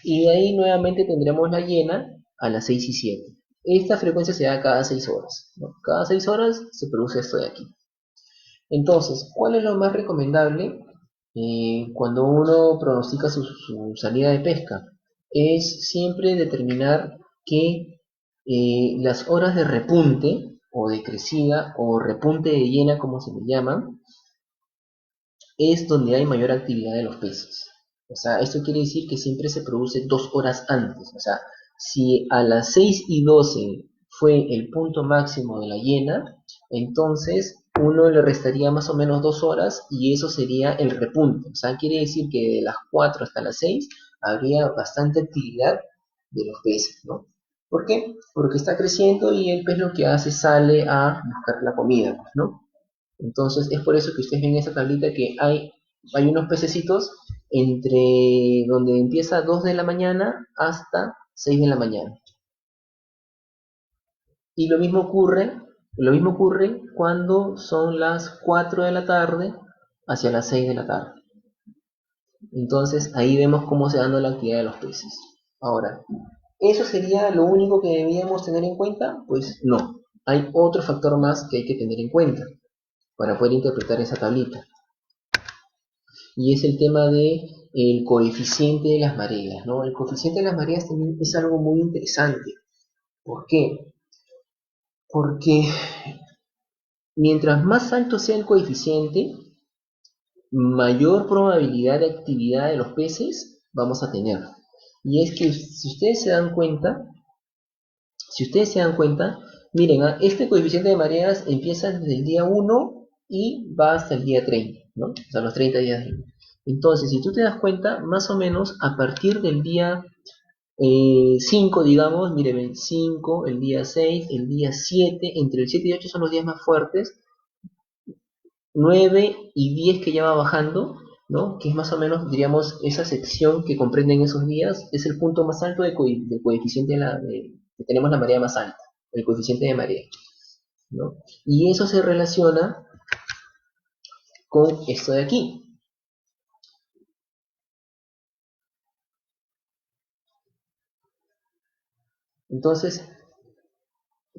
Y de ahí nuevamente tendremos la llena a las 6:07. Esta frecuencia se da cada 6 horas, ¿no? Cada 6 horas se produce esto de aquí. Entonces, ¿cuál es lo más recomendable cuando uno pronostica su salida de pesca? Es siempre determinar que las horas de repunte o de crecida o repunte de llena, como se le llama, es donde hay mayor actividad de los peces. O sea, esto quiere decir que siempre se produce 2 horas antes. O sea, si a las 6:12 fue el punto máximo de la llena, entonces uno le restaría más o menos 2 horas y eso sería el repunte. O sea, quiere decir que de las 4 hasta las 6 habría bastante actividad de los peces, ¿no? ¿Por qué? Porque está creciendo y el pez lo que hace sale a buscar la comida, pues, ¿no? Entonces es por eso que ustedes ven en esa tablita que hay unos pececitos entre donde empieza 2 de la mañana hasta 6 de la mañana. Y lo mismo ocurre cuando son las 4 de la tarde hacia las 6 de la tarde. Entonces ahí vemos cómo se dando la actividad de los peces. Ahora, ¿eso sería lo único que debíamos tener en cuenta? Pues no. Hay otro factor más que hay que tener en cuenta para poder interpretar esa tablita. Y es el tema de el coeficiente de las mareas, ¿no? El coeficiente de las mareas también es algo muy interesante. ¿Por qué? Porque mientras más alto sea el coeficiente, mayor probabilidad de actividad de los peces vamos a tener. Y es que si ustedes se dan cuenta, miren, este coeficiente de mareas empieza desde el día 1 y va hasta el día 30, ¿no? O sea, los 30 días. Entonces, si tú te das cuenta, más o menos a partir del día 5, digamos, miren, el 5, el día 6, el día 7, entre el 7 y 8 son los días más fuertes, 9 y 10 que ya va bajando, ¿no? Que es más o menos, diríamos, esa sección que comprenden esos días, es el punto más alto del coeficiente que tenemos la marea más alta, el coeficiente de marea, ¿no? Y eso se relaciona con esto de aquí. Entonces,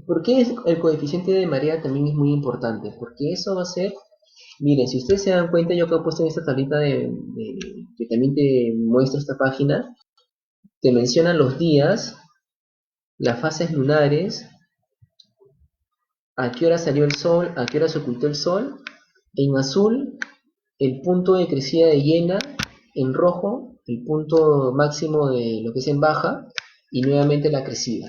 ¿por qué el coeficiente de marea también es muy importante? Porque eso va a ser, miren, si ustedes se dan cuenta, yo acá he puesto en esta tablita que también te muestra esta página, te menciona los días, las fases lunares, a qué hora salió el sol, a qué hora se ocultó el sol, en azul el punto de crecida de llena, en rojo el punto máximo de lo que es en baja y nuevamente la crecida.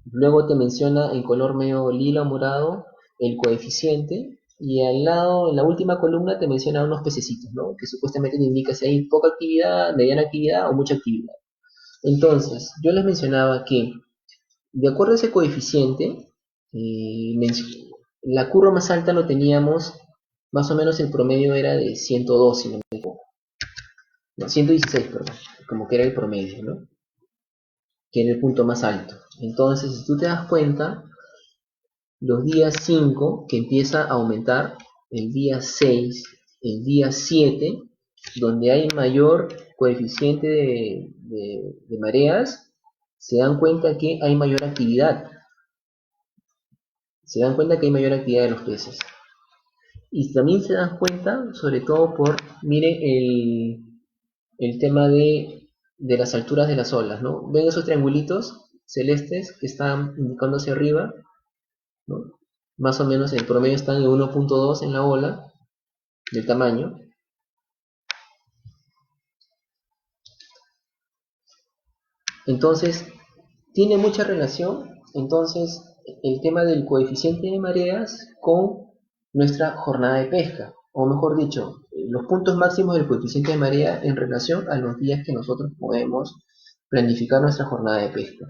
Luego te menciona en color medio lila o morado el coeficiente y al lado, en la última columna, te menciona unos pececitos, ¿no? Que supuestamente te indica si hay poca actividad, mediana actividad o mucha actividad. Entonces, yo les mencionaba que, de acuerdo a ese coeficiente, eh, la curva más alta lo teníamos, más o menos el promedio era de 102, si no me equivoco. No, 116, perdón, como que era el promedio, ¿no? que en el punto más alto. Entonces, si tú te das cuenta, los días 5 que empieza a aumentar, el día 6, el día 7, donde hay mayor coeficiente de mareas, se dan cuenta que hay mayor actividad. Se dan cuenta que hay mayor actividad de los peces. Y también se dan cuenta, sobre todo por, miren, el tema de las alturas de las olas, ¿no? ¿Ven esos triangulitos celestes que están indicando hacia arriba? ¿No? Más o menos el promedio están en 1.2 en la ola del tamaño. Entonces, tiene mucha relación, entonces, el tema del coeficiente de mareas con nuestra jornada de pesca, o mejor dicho, los puntos máximos del coeficiente de marea en relación a los días que nosotros podemos planificar nuestra jornada de pesca.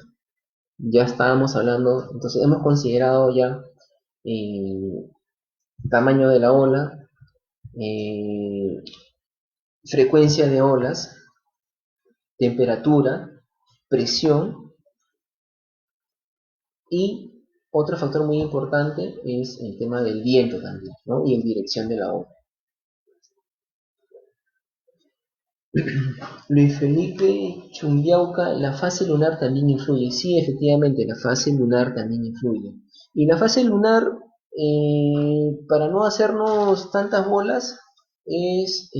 Ya estábamos hablando, entonces hemos considerado ya tamaño de la ola, frecuencia de olas, temperatura, presión y otro factor muy importante es el tema del viento también, ¿no? Y en dirección de la ola. Luis Felipe Chumbiauca, la fase lunar también influye. Sí, efectivamente, la fase lunar también influye. Y la fase lunar, para no hacernos tantas bolas, es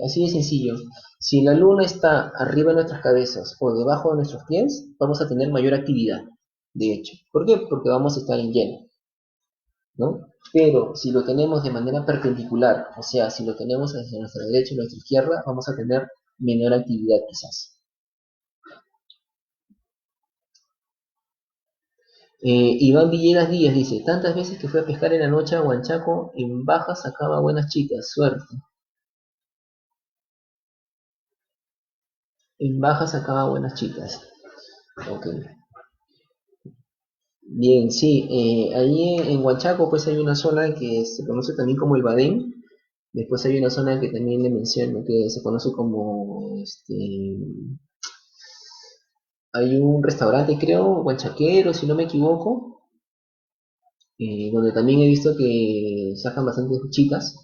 así de sencillo. Si la luna está arriba de nuestras cabezas o debajo de nuestros pies, vamos a tener mayor actividad, de hecho. ¿Por qué? Porque vamos a estar en lleno, ¿no? Pero si lo tenemos de manera perpendicular, o sea, si lo tenemos hacia nuestra derecha o nuestra izquierda, vamos a tener menor actividad quizás. Iván Villegas Díaz dice, tantas veces que fue a pescar en la noche a Huanchaco, en baja sacaba buenas chicas, suerte. En baja sacaba buenas chicas. Ok. Bien, sí, ahí en Huanchaco pues hay una zona que se conoce también como el Badén. Después hay una zona que también le menciono que se conoce como hay un restaurante, creo, guanchaquero, si no me equivoco, donde también he visto que sacan bastantes chicas.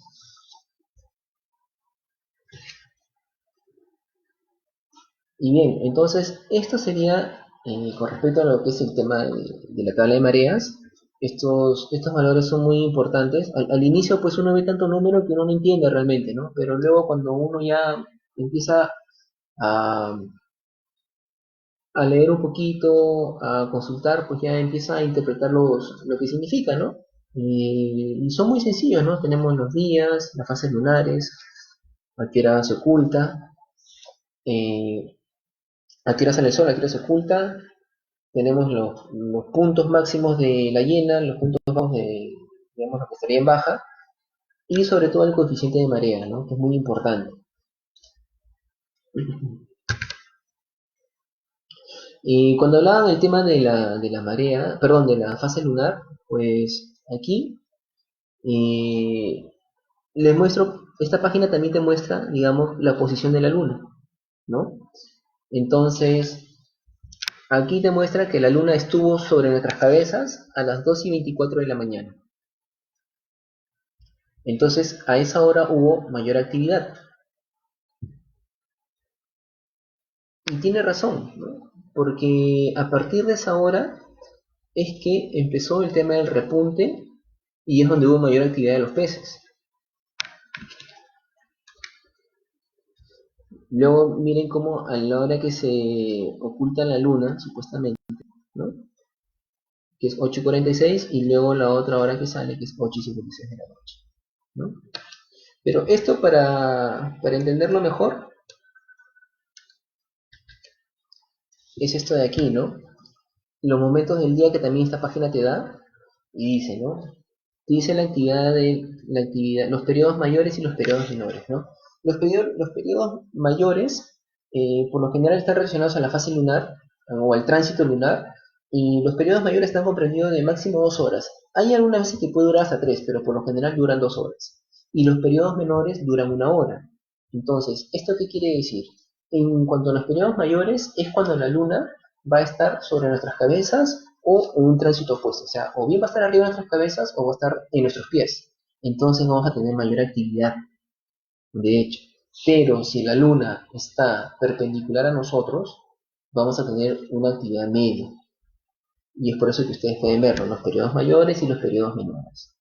Y bien, entonces esto sería con respecto a lo que es el tema de la tabla de mareas. Estos valores son muy importantes. Al inicio pues uno ve tanto número que uno no entiende realmente, ¿no? Pero luego cuando uno ya empieza a, a leer un poquito, a consultar, pues ya empieza a interpretar lo que significa, ¿no? Y son muy sencillos, ¿no? Tenemos los días, las fases lunares, a qué hora se oculta, eh, a qué hora sale el sol, a qué hora se oculta, tenemos los puntos máximos de la llena, los puntos bajos de, digamos, lo que estaría en baja, y sobre todo el coeficiente de marea, ¿no? Que es muy importante. Y cuando hablaban del tema de la marea, perdón, de la fase lunar, pues aquí les muestro, esta página también te muestra, digamos, la posición de la luna, ¿no? Entonces, aquí te muestra que la luna estuvo sobre nuestras cabezas a las 2:24 de la mañana. Entonces, a esa hora hubo mayor actividad. Y tiene razón, ¿no? Porque a partir de esa hora es que empezó el tema del repunte y es donde hubo mayor actividad de los peces. Luego miren cómo a la hora que se oculta la luna, supuestamente, ¿no? Que es 8:46 y luego la otra hora que sale que es 8:56 de la noche, ¿no? Pero esto para entenderlo mejor es esto de aquí, ¿no? Los momentos del día que también esta página te da y dice, ¿no? Te dice la actividad, los periodos mayores y los periodos menores, ¿no? Los periodos mayores por lo general están relacionados a la fase lunar o al tránsito lunar y los periodos mayores están comprendidos de máximo 2 horas. Hay algunas veces que puede durar hasta 3, pero por lo general duran 2 horas. Y los periodos menores duran 1 hora. Entonces, ¿esto qué quiere decir? En cuanto a los periodos mayores, es cuando la luna va a estar sobre nuestras cabezas o en un tránsito opuesto. O sea, o bien va a estar arriba de nuestras cabezas o va a estar en nuestros pies. Entonces vamos a tener mayor actividad, de hecho. Pero si la luna está perpendicular a nosotros, vamos a tener una actividad media. Y es por eso que ustedes pueden verlo, los periodos mayores y los periodos menores.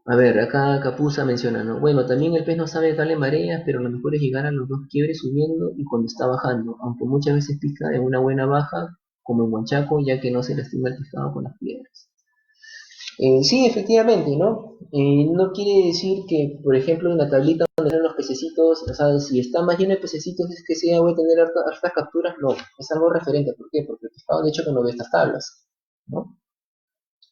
A ver, acá Capuza menciona, ¿no? Bueno, también el pez no sabe darle mareas, pero lo mejor es llegar a los dos quiebres subiendo y cuando está bajando, aunque muchas veces pica en una buena baja, como en Huanchaco, ya que no se lastima el pescado con las piedras. Sí, efectivamente, ¿no? No quiere decir que, por ejemplo, en la tablita donde están los pececitos, o sea, si está más lleno de pececitos es que sí, voy a tener hartas capturas, no, es algo referente, ¿por qué? Porque el pescado de hecho que no ve estas tablas, ¿no?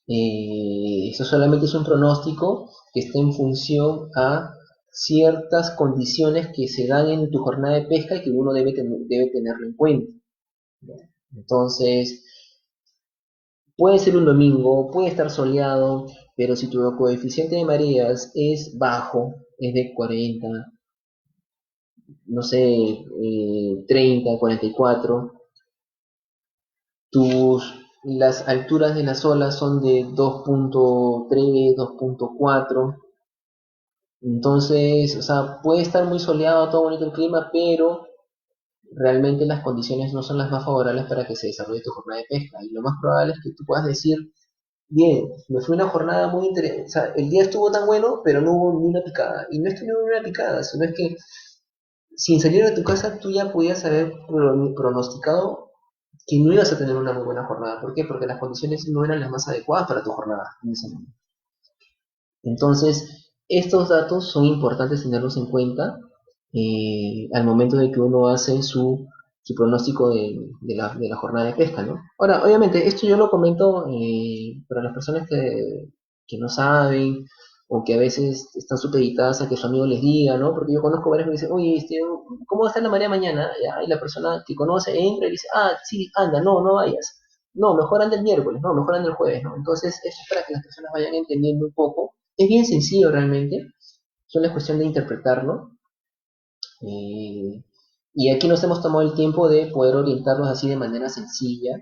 Eso solamente es un pronóstico que está en función a ciertas condiciones que se dan en tu jornada de pesca y que uno debe tenerlo en cuenta. Entonces, puede ser un domingo, puede estar soleado, pero si tu coeficiente de mareas es bajo, es de 40, no sé, 30, 44, las alturas de las olas son de 2.3, 2.4. Entonces, o sea, puede estar muy soleado, todo bonito el clima, pero realmente las condiciones no son las más favorables para que se desarrolle tu jornada de pesca. Y lo más probable es que tú puedas decir, bien, me fue una jornada muy interesante, o sea, el día estuvo tan bueno, pero no hubo ni una picada. Y no es que no hubo una picada, sino es que sin salir de tu casa tú ya podías haber pronosticado que no ibas a tener una muy buena jornada. ¿Por qué? Porque las condiciones no eran las más adecuadas para tu jornada en ese momento. Entonces, estos datos son importantes tenerlos en cuenta al momento de que uno hace su pronóstico de la jornada de pesca, ¿no? Ahora, obviamente, esto yo lo comento para las personas que no saben o que a veces están supeditadas a que su amigo les diga, ¿no? Porque yo conozco varios que dicen, oye, ¿cómo va a estar la marea mañana? Y la persona que conoce entra y dice, ah, sí, anda, no, no vayas. No, mejor anda el miércoles, no, mejor anda el jueves, ¿no? Entonces, eso es para que las personas vayan entendiendo un poco. Es bien sencillo realmente, solo es cuestión de interpretarlo. eh, y aquí nos hemos tomado el tiempo de poder orientarnos así de manera sencilla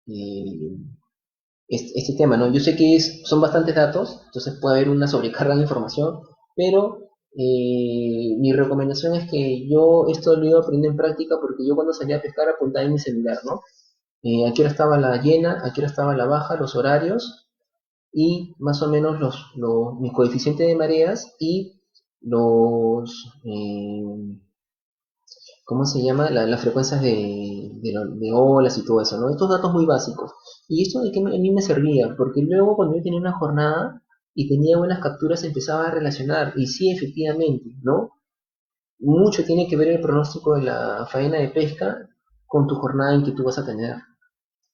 eh, este tema, ¿no? Yo sé que son bastantes datos, entonces puede haber una sobrecarga de información, pero mi recomendación es que yo esto lo iba a aprender en práctica porque yo cuando salía a pescar apuntaba en mi celular, ¿no? A qué hora estaba la llena, a qué hora estaba la baja, los horarios y más o menos mis coeficientes de mareas y los, ¿cómo se llama? Las frecuencias de olas y todo eso, ¿no? Estos datos muy básicos. Y esto de que a mí me servía, porque luego cuando yo tenía una jornada y tenía buenas capturas empezaba a relacionar. Y sí, efectivamente, ¿no? Mucho tiene que ver el pronóstico de la faena de pesca con tu jornada en que tú vas a tener.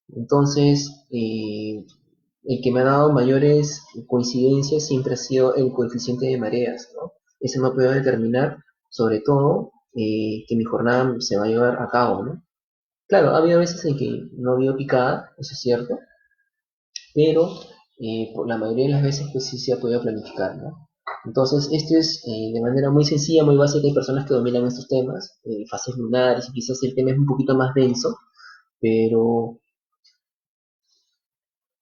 Entonces, el que me ha dado mayores coincidencias siempre ha sido el coeficiente de mareas, ¿no? Ese me ha podido determinar, sobre todo, que mi jornada se va a llevar a cabo, ¿no? Claro, ha habido veces en que no ha habido picada, eso es cierto, pero por la mayoría de las veces pues sí se ha podido planificar, ¿no? Entonces, esto es de manera muy sencilla, muy básica, hay personas que dominan estos temas, fases lunares, y quizás el tema es un poquito más denso, pero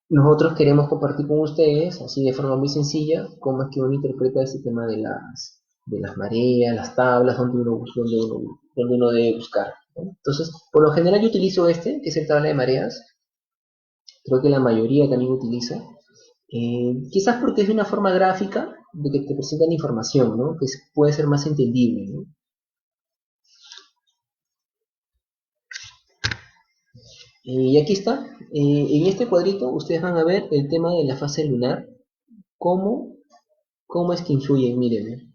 nosotros queremos compartir con ustedes, así de forma muy sencilla, cómo es que uno interpreta ese tema de las mareas, las tablas, donde uno debe buscar, ¿no? Entonces, por lo general yo utilizo que es el tabla de mareas, creo que la mayoría también utiliza, quizás porque es una forma gráfica de que te presentan información, ¿no? Que puede ser más entendible, ¿no? Y aquí está, en este cuadrito ustedes van a ver el tema de la fase lunar, cómo es que influye, miren,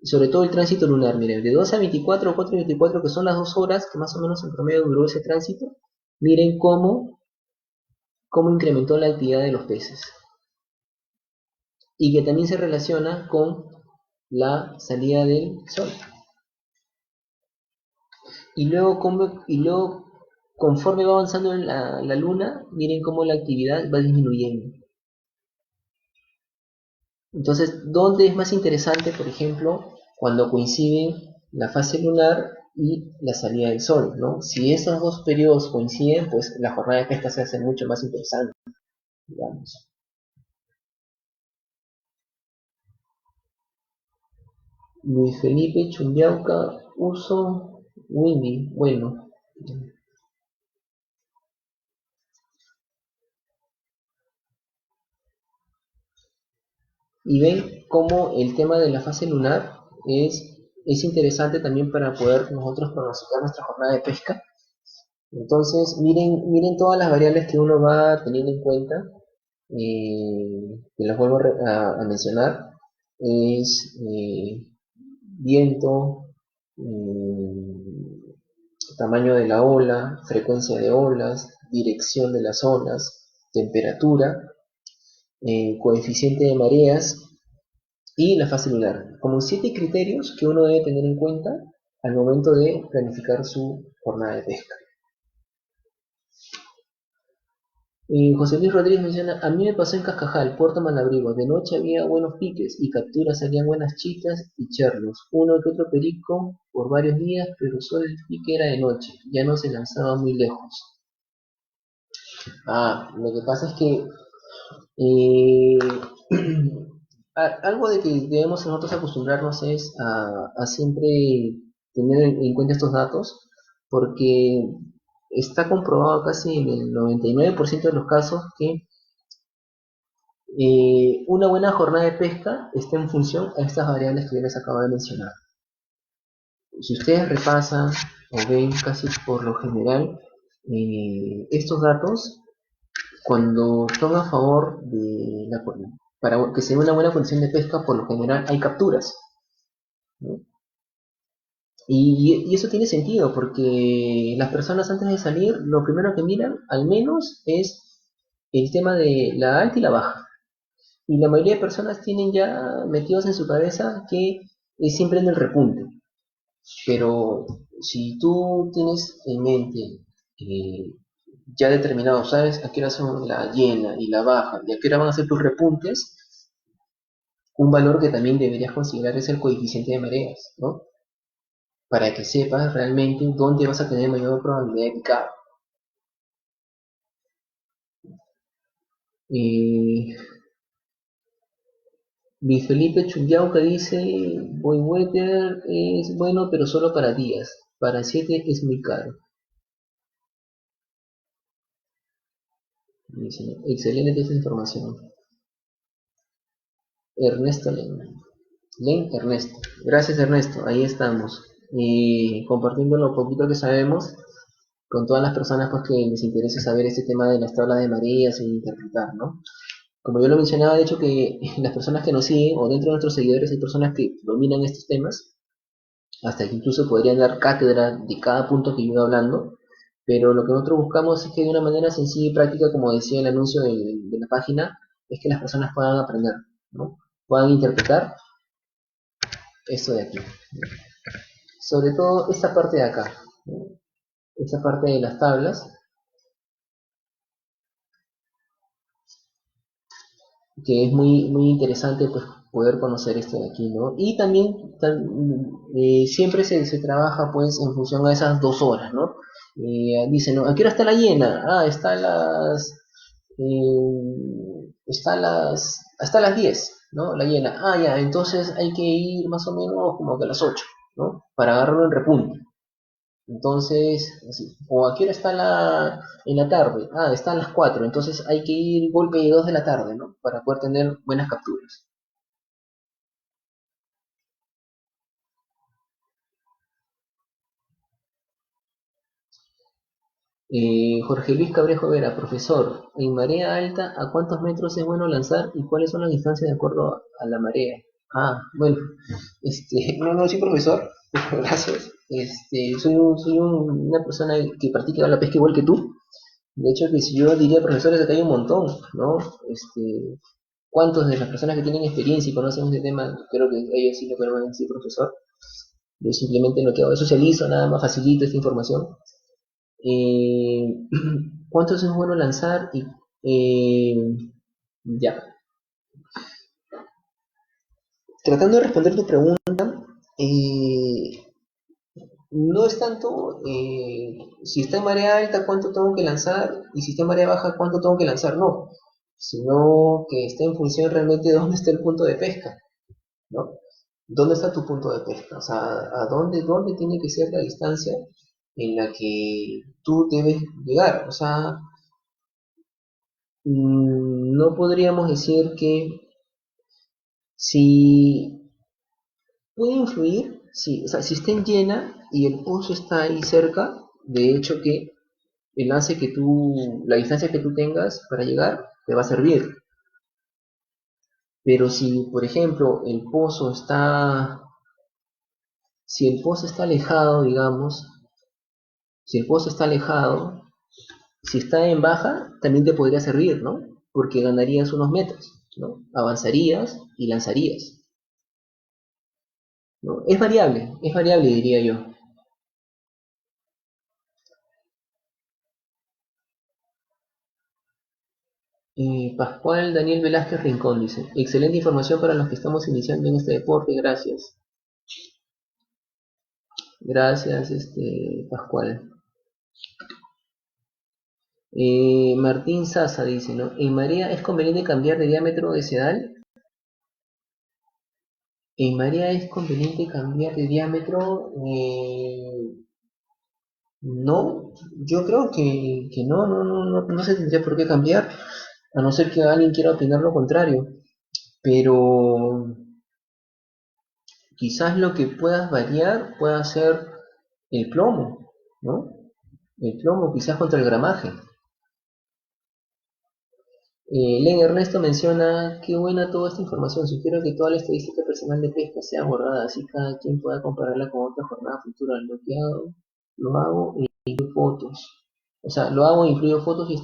sobre todo el tránsito lunar, miren, de 2 a 24 o 4 a 24, que son las 2 horas que más o menos en promedio duró ese tránsito, miren cómo incrementó la actividad de los peces. Y que también se relaciona con la salida del sol. Y luego conforme va avanzando la luna, miren cómo la actividad va disminuyendo. Entonces, ¿dónde es más interesante, por ejemplo, cuando coinciden la fase lunar y la salida del sol, ¿no? Si esos dos periodos coinciden, pues la jornada de pesca se hace mucho más interesante, digamos. Luis Felipe Chumbiauca, uso Windy, bueno. Y ven cómo el tema de la fase lunar es interesante también para poder nosotros pronosticar nuestra jornada de pesca. Entonces, miren todas las variables que uno va teniendo en cuenta, que las vuelvo a mencionar, es viento, tamaño de la ola, frecuencia de olas, dirección de las olas, temperatura, coeficiente de mareas y la fase lunar, como 7 criterios que uno debe tener en cuenta al momento de planificar su jornada de pesca. José Luis Rodríguez menciona, a mí me pasó en Cascajal, Puerto Malabrigo, de noche había buenos piques y capturas, salían buenas chicas y cherlos, uno que otro perico por varios días, pero solo el pique era de noche, ya no se lanzaba muy lejos. Lo que pasa es que eh, algo de que debemos nosotros acostumbrarnos es a siempre tener en cuenta estos datos, porque está comprobado casi en el 99% de los casos que una buena jornada de pesca está en función a estas variables que yo les acabo de mencionar. Si ustedes repasan o ven casi por lo general estos datos, cuando toma a favor de para que se dé una buena condición de pesca, por lo general hay capturas, ¿no? Y eso tiene sentido, porque las personas antes de salir, lo primero que miran, al menos, es el tema de la alta y la baja. Y la mayoría de personas tienen ya metidos en su cabeza que es siempre en el repunte. Pero si tú tienes en mente eh, ya determinado, sabes a qué hora son la llena y la baja, y a qué hora van a ser tus repuntes, un valor que también deberías considerar es el coeficiente de mareas, ¿no? Para que sepas realmente dónde vas a tener mayor probabilidad de picado. Eh, Luis Felipe Chundiauca dice, Boyweather es bueno pero solo para días, para 7 es muy caro. Dice, excelente esta información. Ernesto Len Ernesto. Gracias Ernesto, ahí estamos. Compartiendo lo poquito que sabemos con todas las personas pues, que les interese saber este tema de las tablas de mareas e interpretar, ¿no? Como yo lo mencionaba, de hecho que las personas que nos siguen o dentro de nuestros seguidores hay personas que dominan estos temas, hasta que incluso podrían dar cátedra de cada punto que yo iba hablando, pero lo que nosotros buscamos es que de una manera sencilla y práctica, como decía el anuncio de la página, es que las personas puedan aprender, ¿no? Puedan interpretar esto de aquí. Sobre todo esta parte de acá, ¿no? Esta parte de las tablas, que es muy interesante pues poder conocer esto de aquí, ¿no? Y también siempre se trabaja pues en función a esas 2 horas, ¿no? Dicen, ¿no? ¿A qué hora está la llena? Está a las 10, ¿no? La llena. Ya, entonces hay que ir más o menos como que a las 8, ¿no? Para agarrarlo en repunte. Entonces, o a qué hora está en la tarde, está a las 4, entonces hay que ir golpe de 2 de la tarde, ¿no? Para poder tener buenas capturas. Jorge Luis Cabrejo Vera, profesor, en marea alta, ¿a cuántos metros es bueno lanzar y cuáles son las distancias de acuerdo a la marea? Bueno, no soy profesor, gracias. Una persona que practica la pesca igual que tú. De hecho, que si yo diría profesores, acá hay un montón, ¿no? ¿Cuántos de las personas que tienen experiencia y conocen este tema, creo que ellos sí lo pueden decir profesor? Yo simplemente lo que hago es socializo, nada más facilito esta información. Eh, ¿Cuántos es bueno lanzar? Ya. Tratando de responder tu pregunta, eh, no es tanto si está en marea alta cuánto tengo que lanzar y si está en marea baja cuánto tengo que lanzar, no, sino que está en función realmente de dónde está el punto de pesca, ¿no? ¿Dónde está tu punto de pesca? O sea, dónde tiene que ser la distancia en la que tú debes llegar? O sea, no podríamos decir que si puede influir, sí, o sea, si está en llena y el pozo está ahí cerca, de hecho que el lance que tú, la distancia que tú tengas para llegar, te va a servir. Pero si, por ejemplo, si el pozo está alejado, digamos, si el pozo está alejado, si está en baja, también te podría servir, ¿no? Porque ganarías unos metros, ¿no? Avanzarías y lanzarías, ¿no? Es variable, diría yo. Pascual Daniel Velázquez Rincón dice, excelente información para los que estamos iniciando en este deporte, gracias. Gracias, Pascual. Martín Sasa dice, ¿no? ¿En marea es conveniente cambiar de diámetro de sedal? ¿En marea es conveniente cambiar de diámetro? No, yo creo que no se tendría por qué cambiar, a no ser que alguien quiera opinar lo contrario. Pero quizás lo que puedas variar pueda ser el plomo, ¿no? El plomo quizás contra el gramaje. Len Ernesto menciona, qué buena toda esta información, sugiero que toda la estadística personal de pesca sea guardada, así cada quien pueda compararla con otra jornada futura. Lo que hago, lo hago e incluyo fotos. O sea, lo hago e incluyo fotos y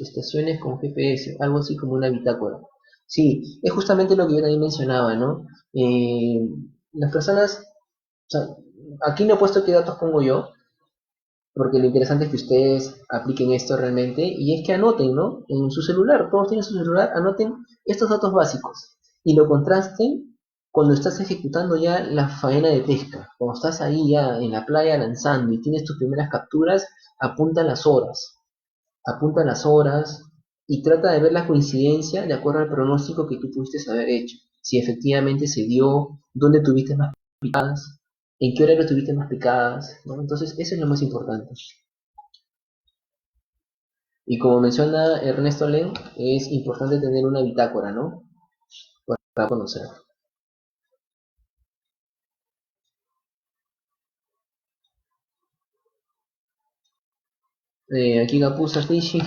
estaciones con GPS, algo así como una bitácora. Sí, es justamente lo que yo también mencionaba, ¿no? Las personas, o sea, aquí no he puesto qué datos pongo yo, porque lo interesante es que ustedes apliquen esto realmente y es que anoten, ¿no? En su celular, todos tienen su celular, anoten estos datos básicos y lo contrasten cuando estás ejecutando ya la faena de pesca, cuando estás ahí ya en la playa lanzando y tienes tus primeras capturas, apunta las horas, apunta las horas y trata de ver la coincidencia de acuerdo al pronóstico que tú pudiste haber hecho. Si efectivamente se dio, dónde tuviste más picadas, en qué horario tuviste más picadas, ¿no? Entonces, eso es lo más importante. Y como menciona Ernesto Len, es importante tener una bitácora, ¿no? Para conocer. Aquí Capuza Fishing.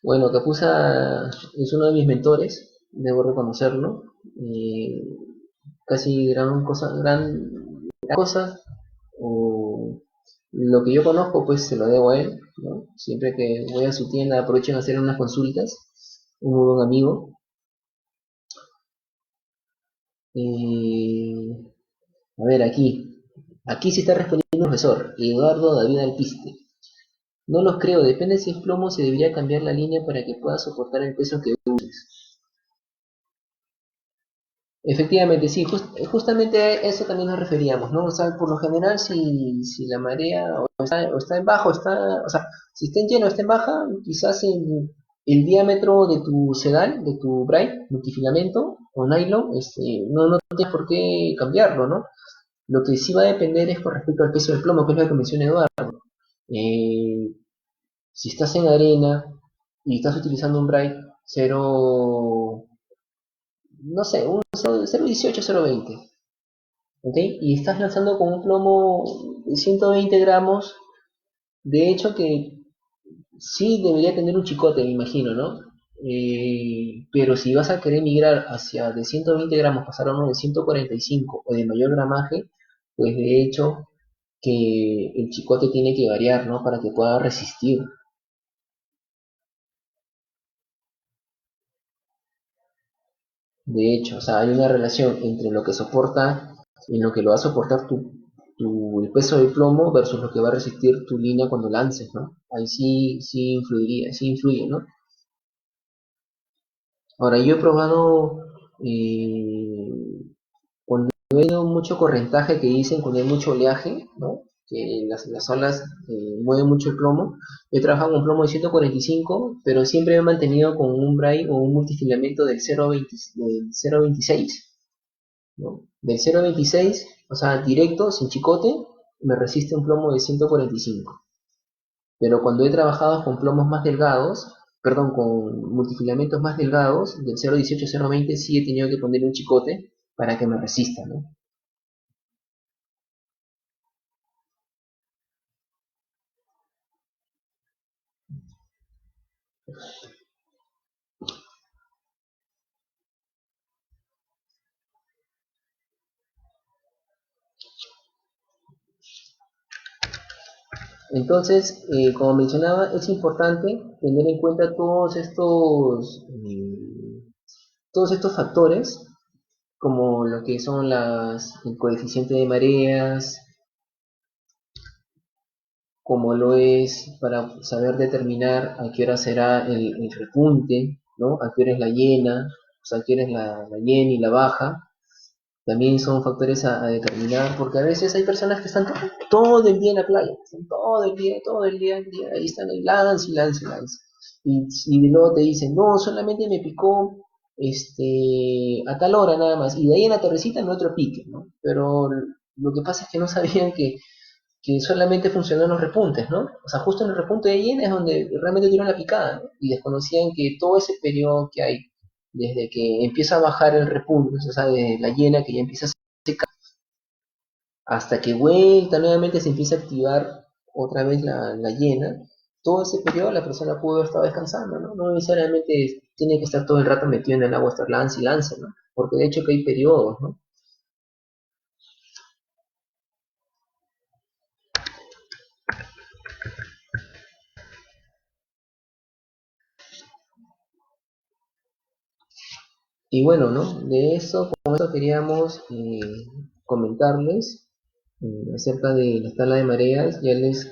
Bueno, Capuza es uno de mis mentores, debo reconocerlo. Casi gran cosa, o lo que yo conozco, pues se lo debo a él, ¿no? Siempre que voy a su tienda aprovecho en hacer unas consultas. Un muy buen amigo. Eh, a ver, aquí se está respondiendo un profesor, Eduardo David Alpiste. No los creo, depende si es plomo, se debería cambiar la línea para que pueda soportar el peso que uses. Efectivamente, sí, justamente a eso también nos referíamos, ¿no? O sea, por lo general, si la marea o está en bajo, o sea, si está en lleno o está en baja, quizás el diámetro de tu sedal, de tu braid, multifilamento o nylon, no tienes por qué cambiarlo, ¿no? Lo que sí va a depender es con respecto al peso del plomo, que es lo que menciona Eduardo. Eh, si estás en arena y estás utilizando un braid 0, no sé, un 0.18, 0.20, ¿ok? Y estás lanzando con un plomo de 120 gramos, de hecho que sí debería tener un chicote, me imagino, ¿no? Pero si vas a querer migrar hacia de 120 gramos, pasar a uno de 145 o de mayor gramaje, pues de hecho que el chicote tiene que variar, ¿no? Para que pueda resistir. De hecho, o sea, hay una relación entre lo que soporta, en lo que lo va a soportar el peso del plomo versus lo que va a resistir tu línea cuando lances, ¿no? Ahí sí influiría, sí influye, ¿no? Ahora, yo he probado, cuando he tenido mucho correntaje que dicen, cuando hay mucho oleaje, ¿no? que las olas mueven mucho el plomo. He trabajado con plomo de 145, pero siempre me he mantenido con un braille o un multifilamento del 0.20 del 0.26, ¿no? Del 0.26, o sea, directo, sin chicote, me resiste un plomo de 145. Pero cuando he trabajado con plomos más delgados, perdón, con multifilamentos más delgados, del 0.18 0.20, sí he tenido que ponerle un chicote para que me resista, ¿no? Entonces, como mencionaba, es importante tener en cuenta todos estos factores, como lo que son el coeficiente de mareas, como lo es para saber determinar a qué hora será el repunte, ¿no? A qué hora es la llena, o sea, a qué hora es la llena y la baja. También son factores a determinar, porque a veces hay personas que están todo el día en la playa, están todo el día, ahí están ahí, lance, lance, lance. Y luego te dicen, no, solamente me picó a tal hora nada más, y de ahí en la tardecita en otro pique, ¿no? Pero lo que pasa es que no sabían que solamente funcionan los repuntes, ¿no? O sea, justo en el repunte de hiena es donde realmente tuvieron la picada, ¿no? Y desconocían que todo ese periodo que hay, desde que empieza a bajar el repunte, o sea, de la hiena que ya empieza a secar, hasta que vuelta nuevamente se empieza a activar otra vez la hiena, todo ese periodo la persona pudo estar descansando, ¿no? No necesariamente tiene que estar todo el rato metido en el agua, estar lance y lance, ¿no? Porque de hecho que hay periodos, ¿no? Y bueno, ¿no? De eso, con eso queríamos comentarles acerca de la tabla de mareas. Ya les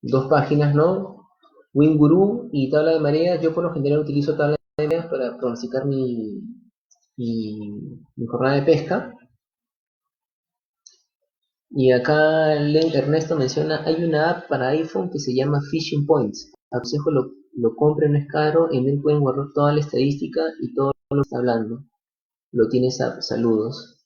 dos páginas, ¿no? WinGuru y tabla de mareas. Yo por lo general utilizo tabla de mareas para pronosticar mi jornada de pesca. Y acá Ernesto menciona, hay una app para iPhone que se llama Fishing Points. Aconsejo lo compren, no es caro, en él pueden guardar toda la estadística y todo lo que está hablando. Lo tienes a saludos.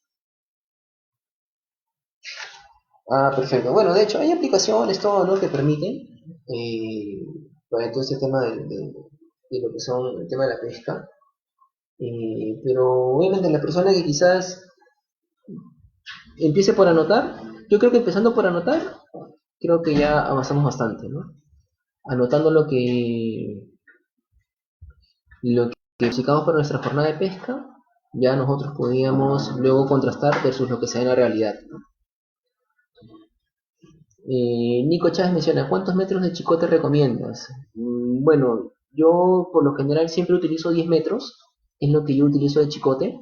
Ah, perfecto. Bueno, de hecho, hay aplicaciones, todo, ¿no? Que permiten eh, para todo este tema de lo que son el tema de la pesca. Pero obviamente la persona que quizás empiece por anotar, yo creo que empezando por anotar, creo que ya avanzamos bastante, ¿no? Anotando lo que buscamos para nuestra jornada de pesca, ya nosotros podíamos luego contrastar versus lo que sea en la realidad, ¿no? Nico Chávez menciona, ¿cuántos metros de chicote recomiendas? Bueno, yo por lo general siempre utilizo 10 metros, es lo que yo utilizo de chicote,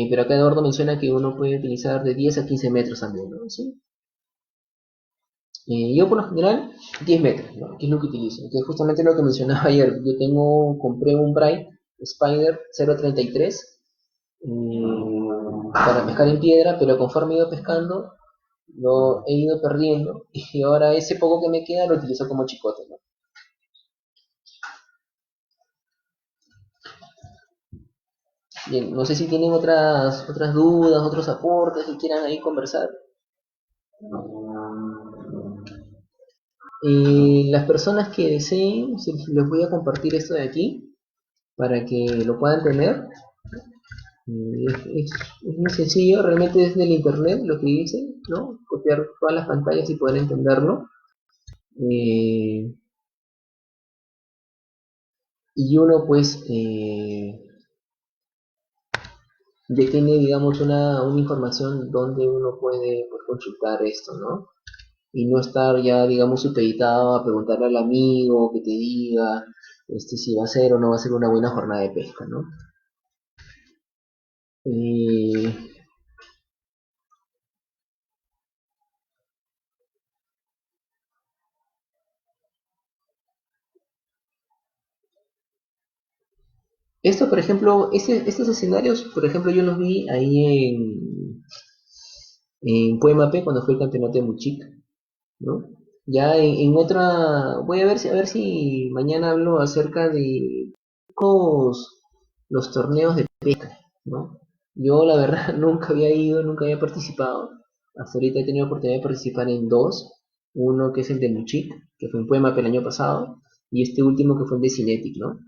pero acá Eduardo menciona que uno puede utilizar de 10 a 15 metros también, ¿no? ¿Sí? Yo por lo general 10 metros, ¿no? Que es lo que utilizo, que es justamente lo que mencionaba ayer. Compré un Bright Spider 0.33 para pescar en piedra, pero conforme he ido pescando, lo he ido perdiendo y ahora ese poco que me queda lo utilizo como chicote, ¿no? Bien, no sé si tienen otras dudas, otros aportes que quieran ahí conversar. Las personas que deseen, les voy a compartir esto de aquí para que lo puedan tener. Es muy sencillo, realmente es del internet lo que dice, ¿no? Copiar todas las pantallas y poder entenderlo. Eh, y uno pues ya tiene, digamos, una información donde uno puede pues, consultar esto, ¿no? Y no estar ya, digamos, supeditado a preguntarle al amigo que te diga si va a ser o no va a ser una buena jornada de pesca, ¿no? Eh, Esto, por ejemplo, estos escenarios, por ejemplo, yo los vi ahí en Puemape cuando fue el campeonato de Muchik, ¿no? Ya en otra, voy a ver si mañana hablo acerca de los torneos de pesca, ¿no? Yo la verdad nunca había ido, nunca había participado. Hasta ahorita he tenido la oportunidad de participar en dos. Uno que es el de Muchik, que fue en Puemape el año pasado, y este último que fue el de Cinetic, ¿no?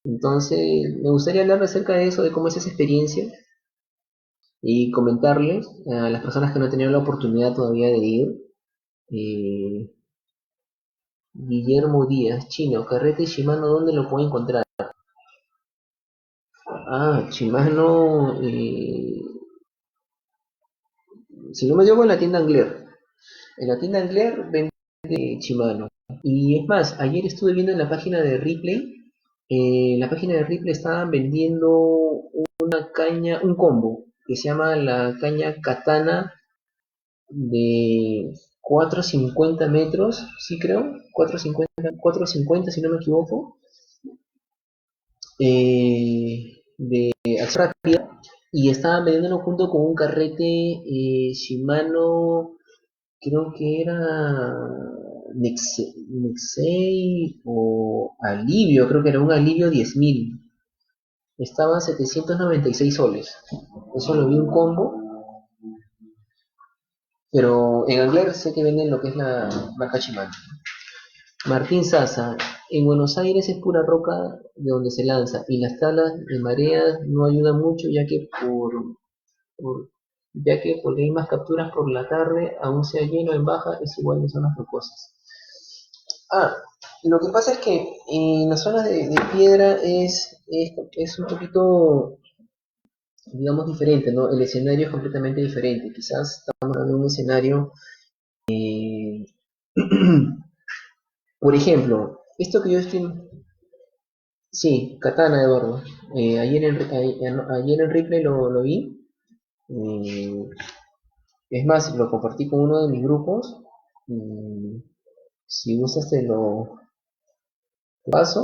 Entonces, me gustaría hablar acerca de eso, de cómo es esa experiencia, y comentarles a las personas que no han tenido la oportunidad todavía de ir. eh, Guillermo Díaz, chino, carrete Shimano, ¿dónde lo puedo encontrar? Ah, Shimano, si no me equivoco, en la tienda Angler. En la tienda Angler vende Shimano. Y es más, ayer estuve viendo en la página de Ripley. En la página de Ripley estaban vendiendo una caña, un combo, que se llama la caña Katana de 450 metros, sí creo, 450 si no me equivoco, de acción rápida, y estaban vendiéndolo junto con un carrete Shimano, creo que era Nexei o Alivio, creo que era un Alivio 10.000, estaba a 796 soles, eso lo vi un combo, pero en Angler sé que venden lo que es la marca Shimano. Martín Sasa, en Buenos Aires es pura roca de donde se lanza y las tablas de mareas no ayudan mucho por- ya que por ahí más capturas por la tarde, aún sea lleno en baja, es igual de zonas rocosas. Ah, lo que pasa es que en las zonas de piedra es un poquito, digamos, diferente, ¿no? El escenario es completamente diferente. Quizás estamos hablando de un escenario, por ejemplo, esto que yo estoy. Sí, Katana, Eduardo. Ayer en Ripley lo vi. eh, es más, lo compartí con uno de mis grupos. Si gustas te lo paso.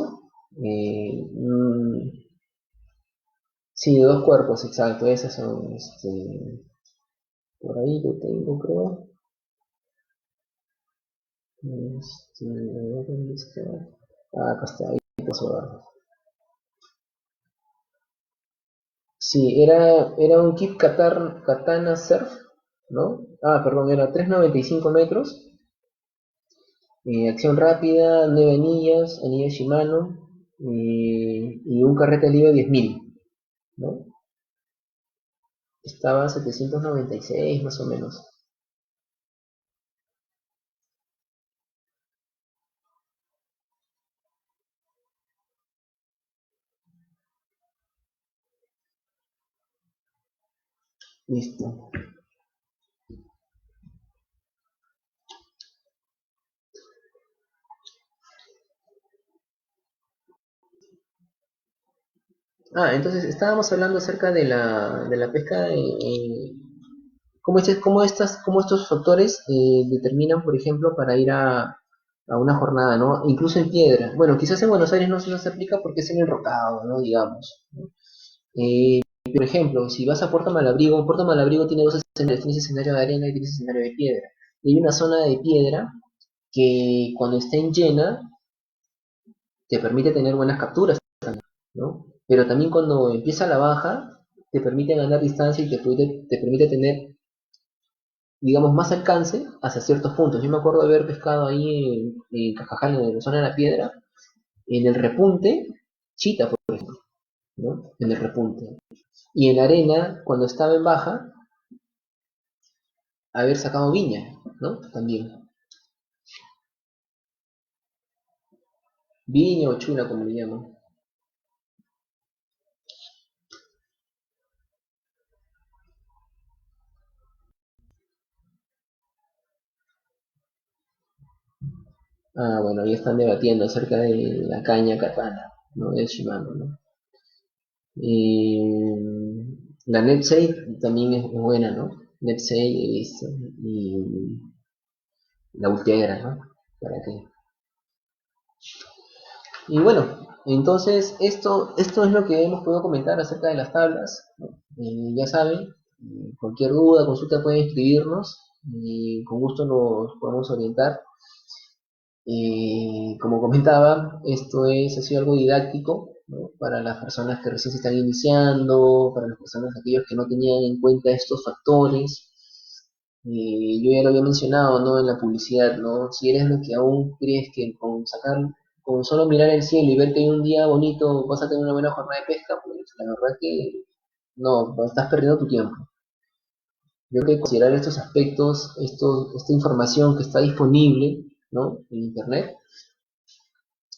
Sí, de dos cuerpos, exacto. Esas son, por ahí lo tengo, creo. A ver, ¿dónde está? Ah, acá está, ahí pasó, Eduardo. Sí, era un kit Katana Surf, ¿no? Ah, perdón, era 395 metros. Acción rápida, 9 anillas, anillas Shimano, y un carrete libre 10.000, ¿no? Estaba a 796 más o menos. Listo. Entonces estábamos hablando acerca de la pesca, cómo estos factores determinan, por ejemplo, para ir a una jornada, ¿no? Incluso en piedra. Bueno, quizás en Buenos Aires no se aplica porque es en el rocado, ¿no? Digamos, ¿no? Por ejemplo, si vas a Puerto Malabrigo tiene dos escenarios, tienes escenario de arena y tienes escenario de piedra. Y hay una zona de piedra que cuando está en llena te permite tener buenas capturas, ¿no? Pero también cuando empieza la baja te permite ganar distancia y te permite tener, digamos, más alcance hacia ciertos puntos. Yo me acuerdo de haber pescado ahí en Cajajal, en la zona de la piedra, en el repunte, chita, por ejemplo, ¿no? En el repunte. Y en la arena, cuando estaba en baja, haber sacado viña, ¿no? También. Viña o chula, como le llaman. Bueno, ahí están debatiendo acerca de la caña katana, ¿no? Del Shimano, ¿no? La Netsei también es buena, ¿no? Netsei he visto. Y la Ultegra, ¿no? ¿Para qué? Y bueno, entonces esto es lo que hemos podido comentar acerca de las tablas, ¿no? Ya saben, Cualquier duda, consulta pueden escribirnos y con gusto nos podemos orientar. Como comentaba, ha sido algo didáctico, ¿no? Para las personas que recién se están iniciando, para las personas, aquellos que no tenían en cuenta estos factores. Yo ya lo había mencionado, ¿no? En la publicidad, ¿no? Si eres lo que aún crees que con solo mirar el cielo y ver que hay un día bonito vas a tener una buena jornada de pesca, pues la verdad que no, estás perdiendo tu tiempo. Yo creo que considerar estos aspectos, esta información que está disponible, ¿no? En internet,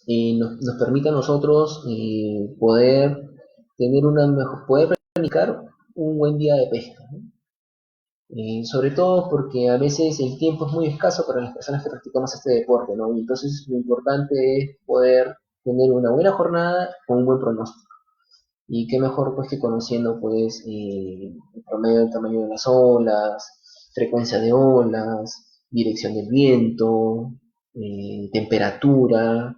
nos permite a nosotros poder planificar un buen día de pesca, ¿no? Sobre todo porque a veces el tiempo es muy escaso para las personas que practicamos este deporte, ¿no? Y entonces lo importante es poder tener una buena jornada con un buen pronóstico. Y qué mejor pues que conociendo pues el promedio del tamaño de las olas, frecuencia de olas, dirección del viento, temperatura,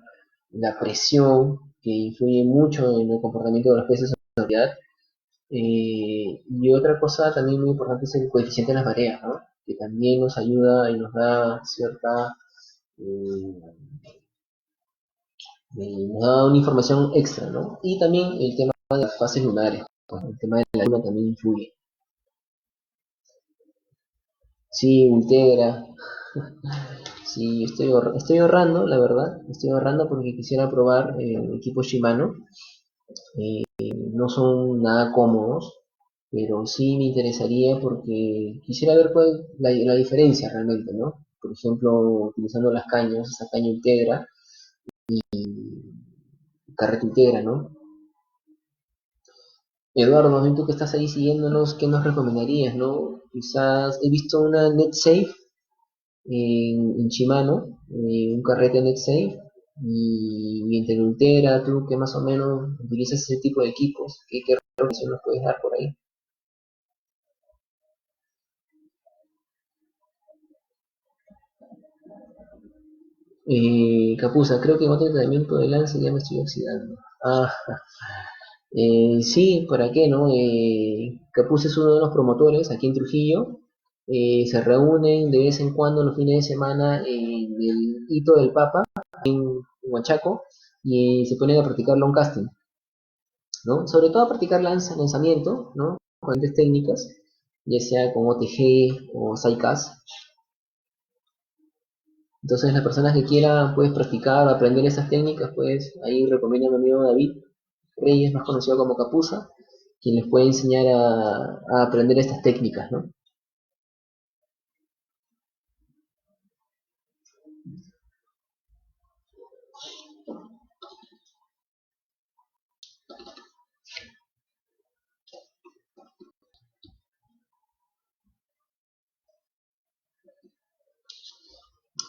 la presión, que influye mucho en el comportamiento de los peces en la realidad. Y otra cosa también muy importante es el coeficiente de las mareas, ¿no? Que también nos ayuda y nos da nos da una información extra, ¿no? Y también el tema de las fases lunares, pues, el tema de la luna también influye. Sí, Ultegra, sí, estoy ahorrando, la verdad, estoy ahorrando porque quisiera probar equipos Shimano. No son nada cómodos, pero sí me interesaría porque quisiera ver cuál es la diferencia realmente, ¿no? Por ejemplo, utilizando las cañas, esa caña Integra carrete Integra, ¿no? Eduardo, tú que estás ahí siguiéndonos, ¿qué nos recomendarías, no? Quizás he visto una NetSafe en Shimano, un carrete NetSafe, y entre Ultera, tú que más o menos utilizas ese tipo de equipos, ¿qué recomendación nos puedes dar por ahí? Capuza, creo que en otro tratamiento de lance ya me estoy oxidando. Ah, sí, ¿para qué, no? Capuza es uno de los promotores aquí en Trujillo. Se reúnen de vez en cuando los fines de semana en el Hito del Papa, en Huachaco, y se ponen a practicar long casting, ¿no? Sobre todo a practicar lanzamiento, ¿no? Con diferentes técnicas, ya sea con OTG o SciCast. Entonces, las personas que quieran, pues, practicar o aprender esas técnicas, pues, ahí recomiendo a mi amigo David Reyes, más conocido como Capuza, quien les puede enseñar a aprender estas técnicas, ¿no?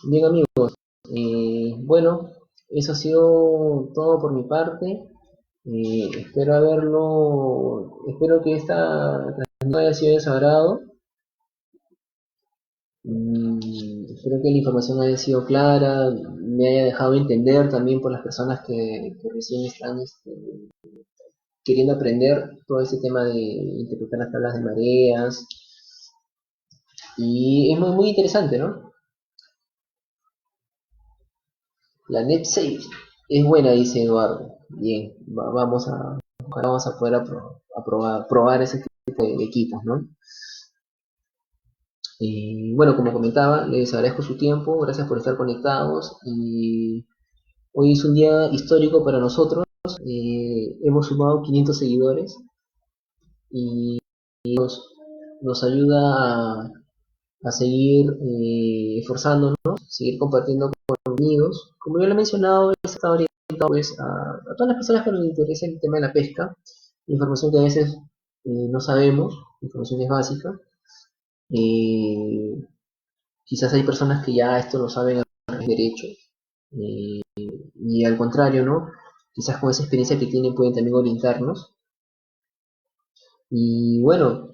Bien, amigos, bueno, eso ha sido todo por mi parte. Espero que esta transmisión haya sido de su agrado. Espero que la información haya sido clara, me haya dejado entender también por las personas que recién están queriendo aprender todo este tema de interpretar las tablas de mareas. Y es muy interesante, ¿no? La NetSafe es buena, dice Eduardo. Bien, vamos a poder probar ese tipo de equipos, ¿no? Bueno, como comentaba, les agradezco su tiempo, gracias por estar conectados y hoy es un día histórico para nosotros. Hemos sumado 500 seguidores y nos ayuda a seguir esforzándonos, seguir compartiendo con amigos. Como yo lo he mencionado, está orientado pues, a todas las personas que nos interesa el tema de la pesca, información que a veces no sabemos, información es básica. Eh, Quizás hay personas que ya esto lo saben a derecho, eh, y al contrario, ¿no? Quizás con esa experiencia que tienen pueden también orientarnos. Y bueno,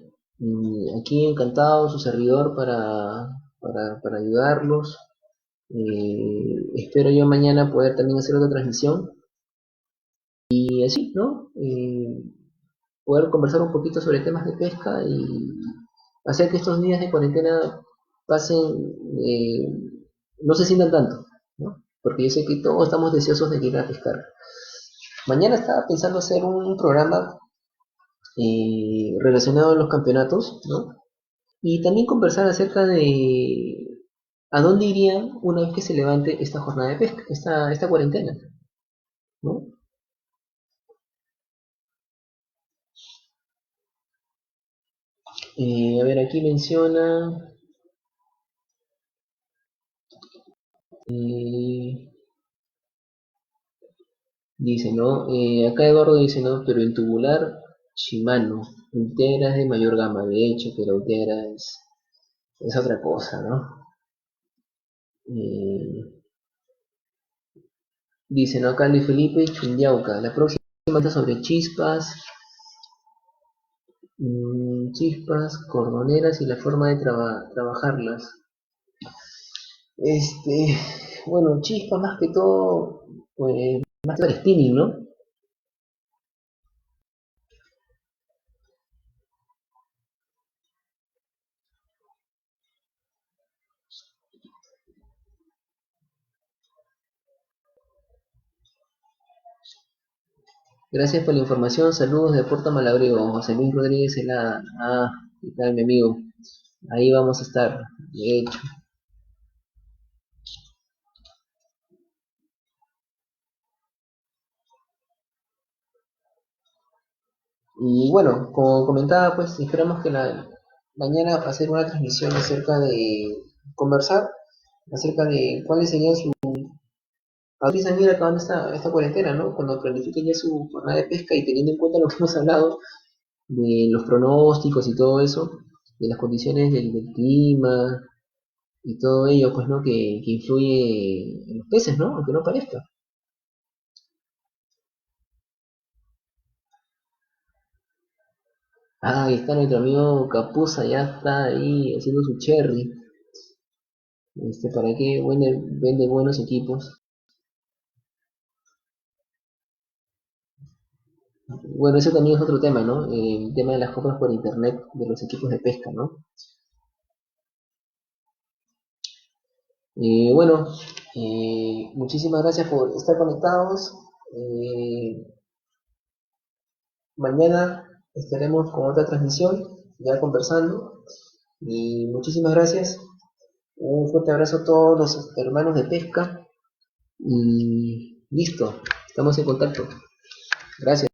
aquí encantado su servidor para ayudarlos. Espero yo mañana poder también hacer otra transmisión y así, ¿no? Poder conversar un poquito sobre temas de pesca hacer que estos días de cuarentena pasen, eh, no se sientan tanto, ¿no? Porque yo sé que todos estamos deseosos de ir a pescar. Mañana estaba pensando hacer un programa relacionado a los campeonatos, ¿no? Y también conversar acerca de a dónde irían una vez que se levante esta jornada de pesca, esta cuarentena, ¿no? A ver, aquí menciona, eh, dice, ¿no? Acá Eduardo dice, ¿no? Pero el tubular Shimano, Ultegra es de mayor gama, de hecho, que la Ultegra es otra cosa, ¿no? Eh, dice, ¿no? Acá Luis Felipe Chundiauca, la próxima está sobre chispas, chispas, cordoneras y la forma de trabajarlas. Este, bueno, chispas más que todo, pues, más para spinning, ¿no? Gracias por la información, saludos de Puerto Malabreo, José Luis Rodríguez Helada. Ah, ¿qué tal, mi amigo? Ahí vamos a estar, de hecho. Y bueno, como comentaba, pues esperamos que mañana hacer una transmisión acerca de conversar acerca de cuáles serían sus ahorita ir acabando esta cuarentena, ¿no? Cuando planifiquen ya su jornada de pesca y teniendo en cuenta lo que hemos hablado de los pronósticos y todo eso, de las condiciones del clima y todo ello, pues, ¿no? Que influye en los peces, ¿no? Aunque no parezca. Ah, ahí está nuestro amigo Capuza, ya está ahí haciendo su cherry. ¿Para qué? Vende buenos equipos. Bueno, eso también es otro tema, ¿no? El tema de las compras por internet de los equipos de pesca, ¿no? Bueno, muchísimas gracias por estar conectados. Eh, Mañana estaremos con otra transmisión, ya conversando. Y muchísimas gracias. Un fuerte abrazo a todos los hermanos de pesca. Y listo, estamos en contacto. Gracias.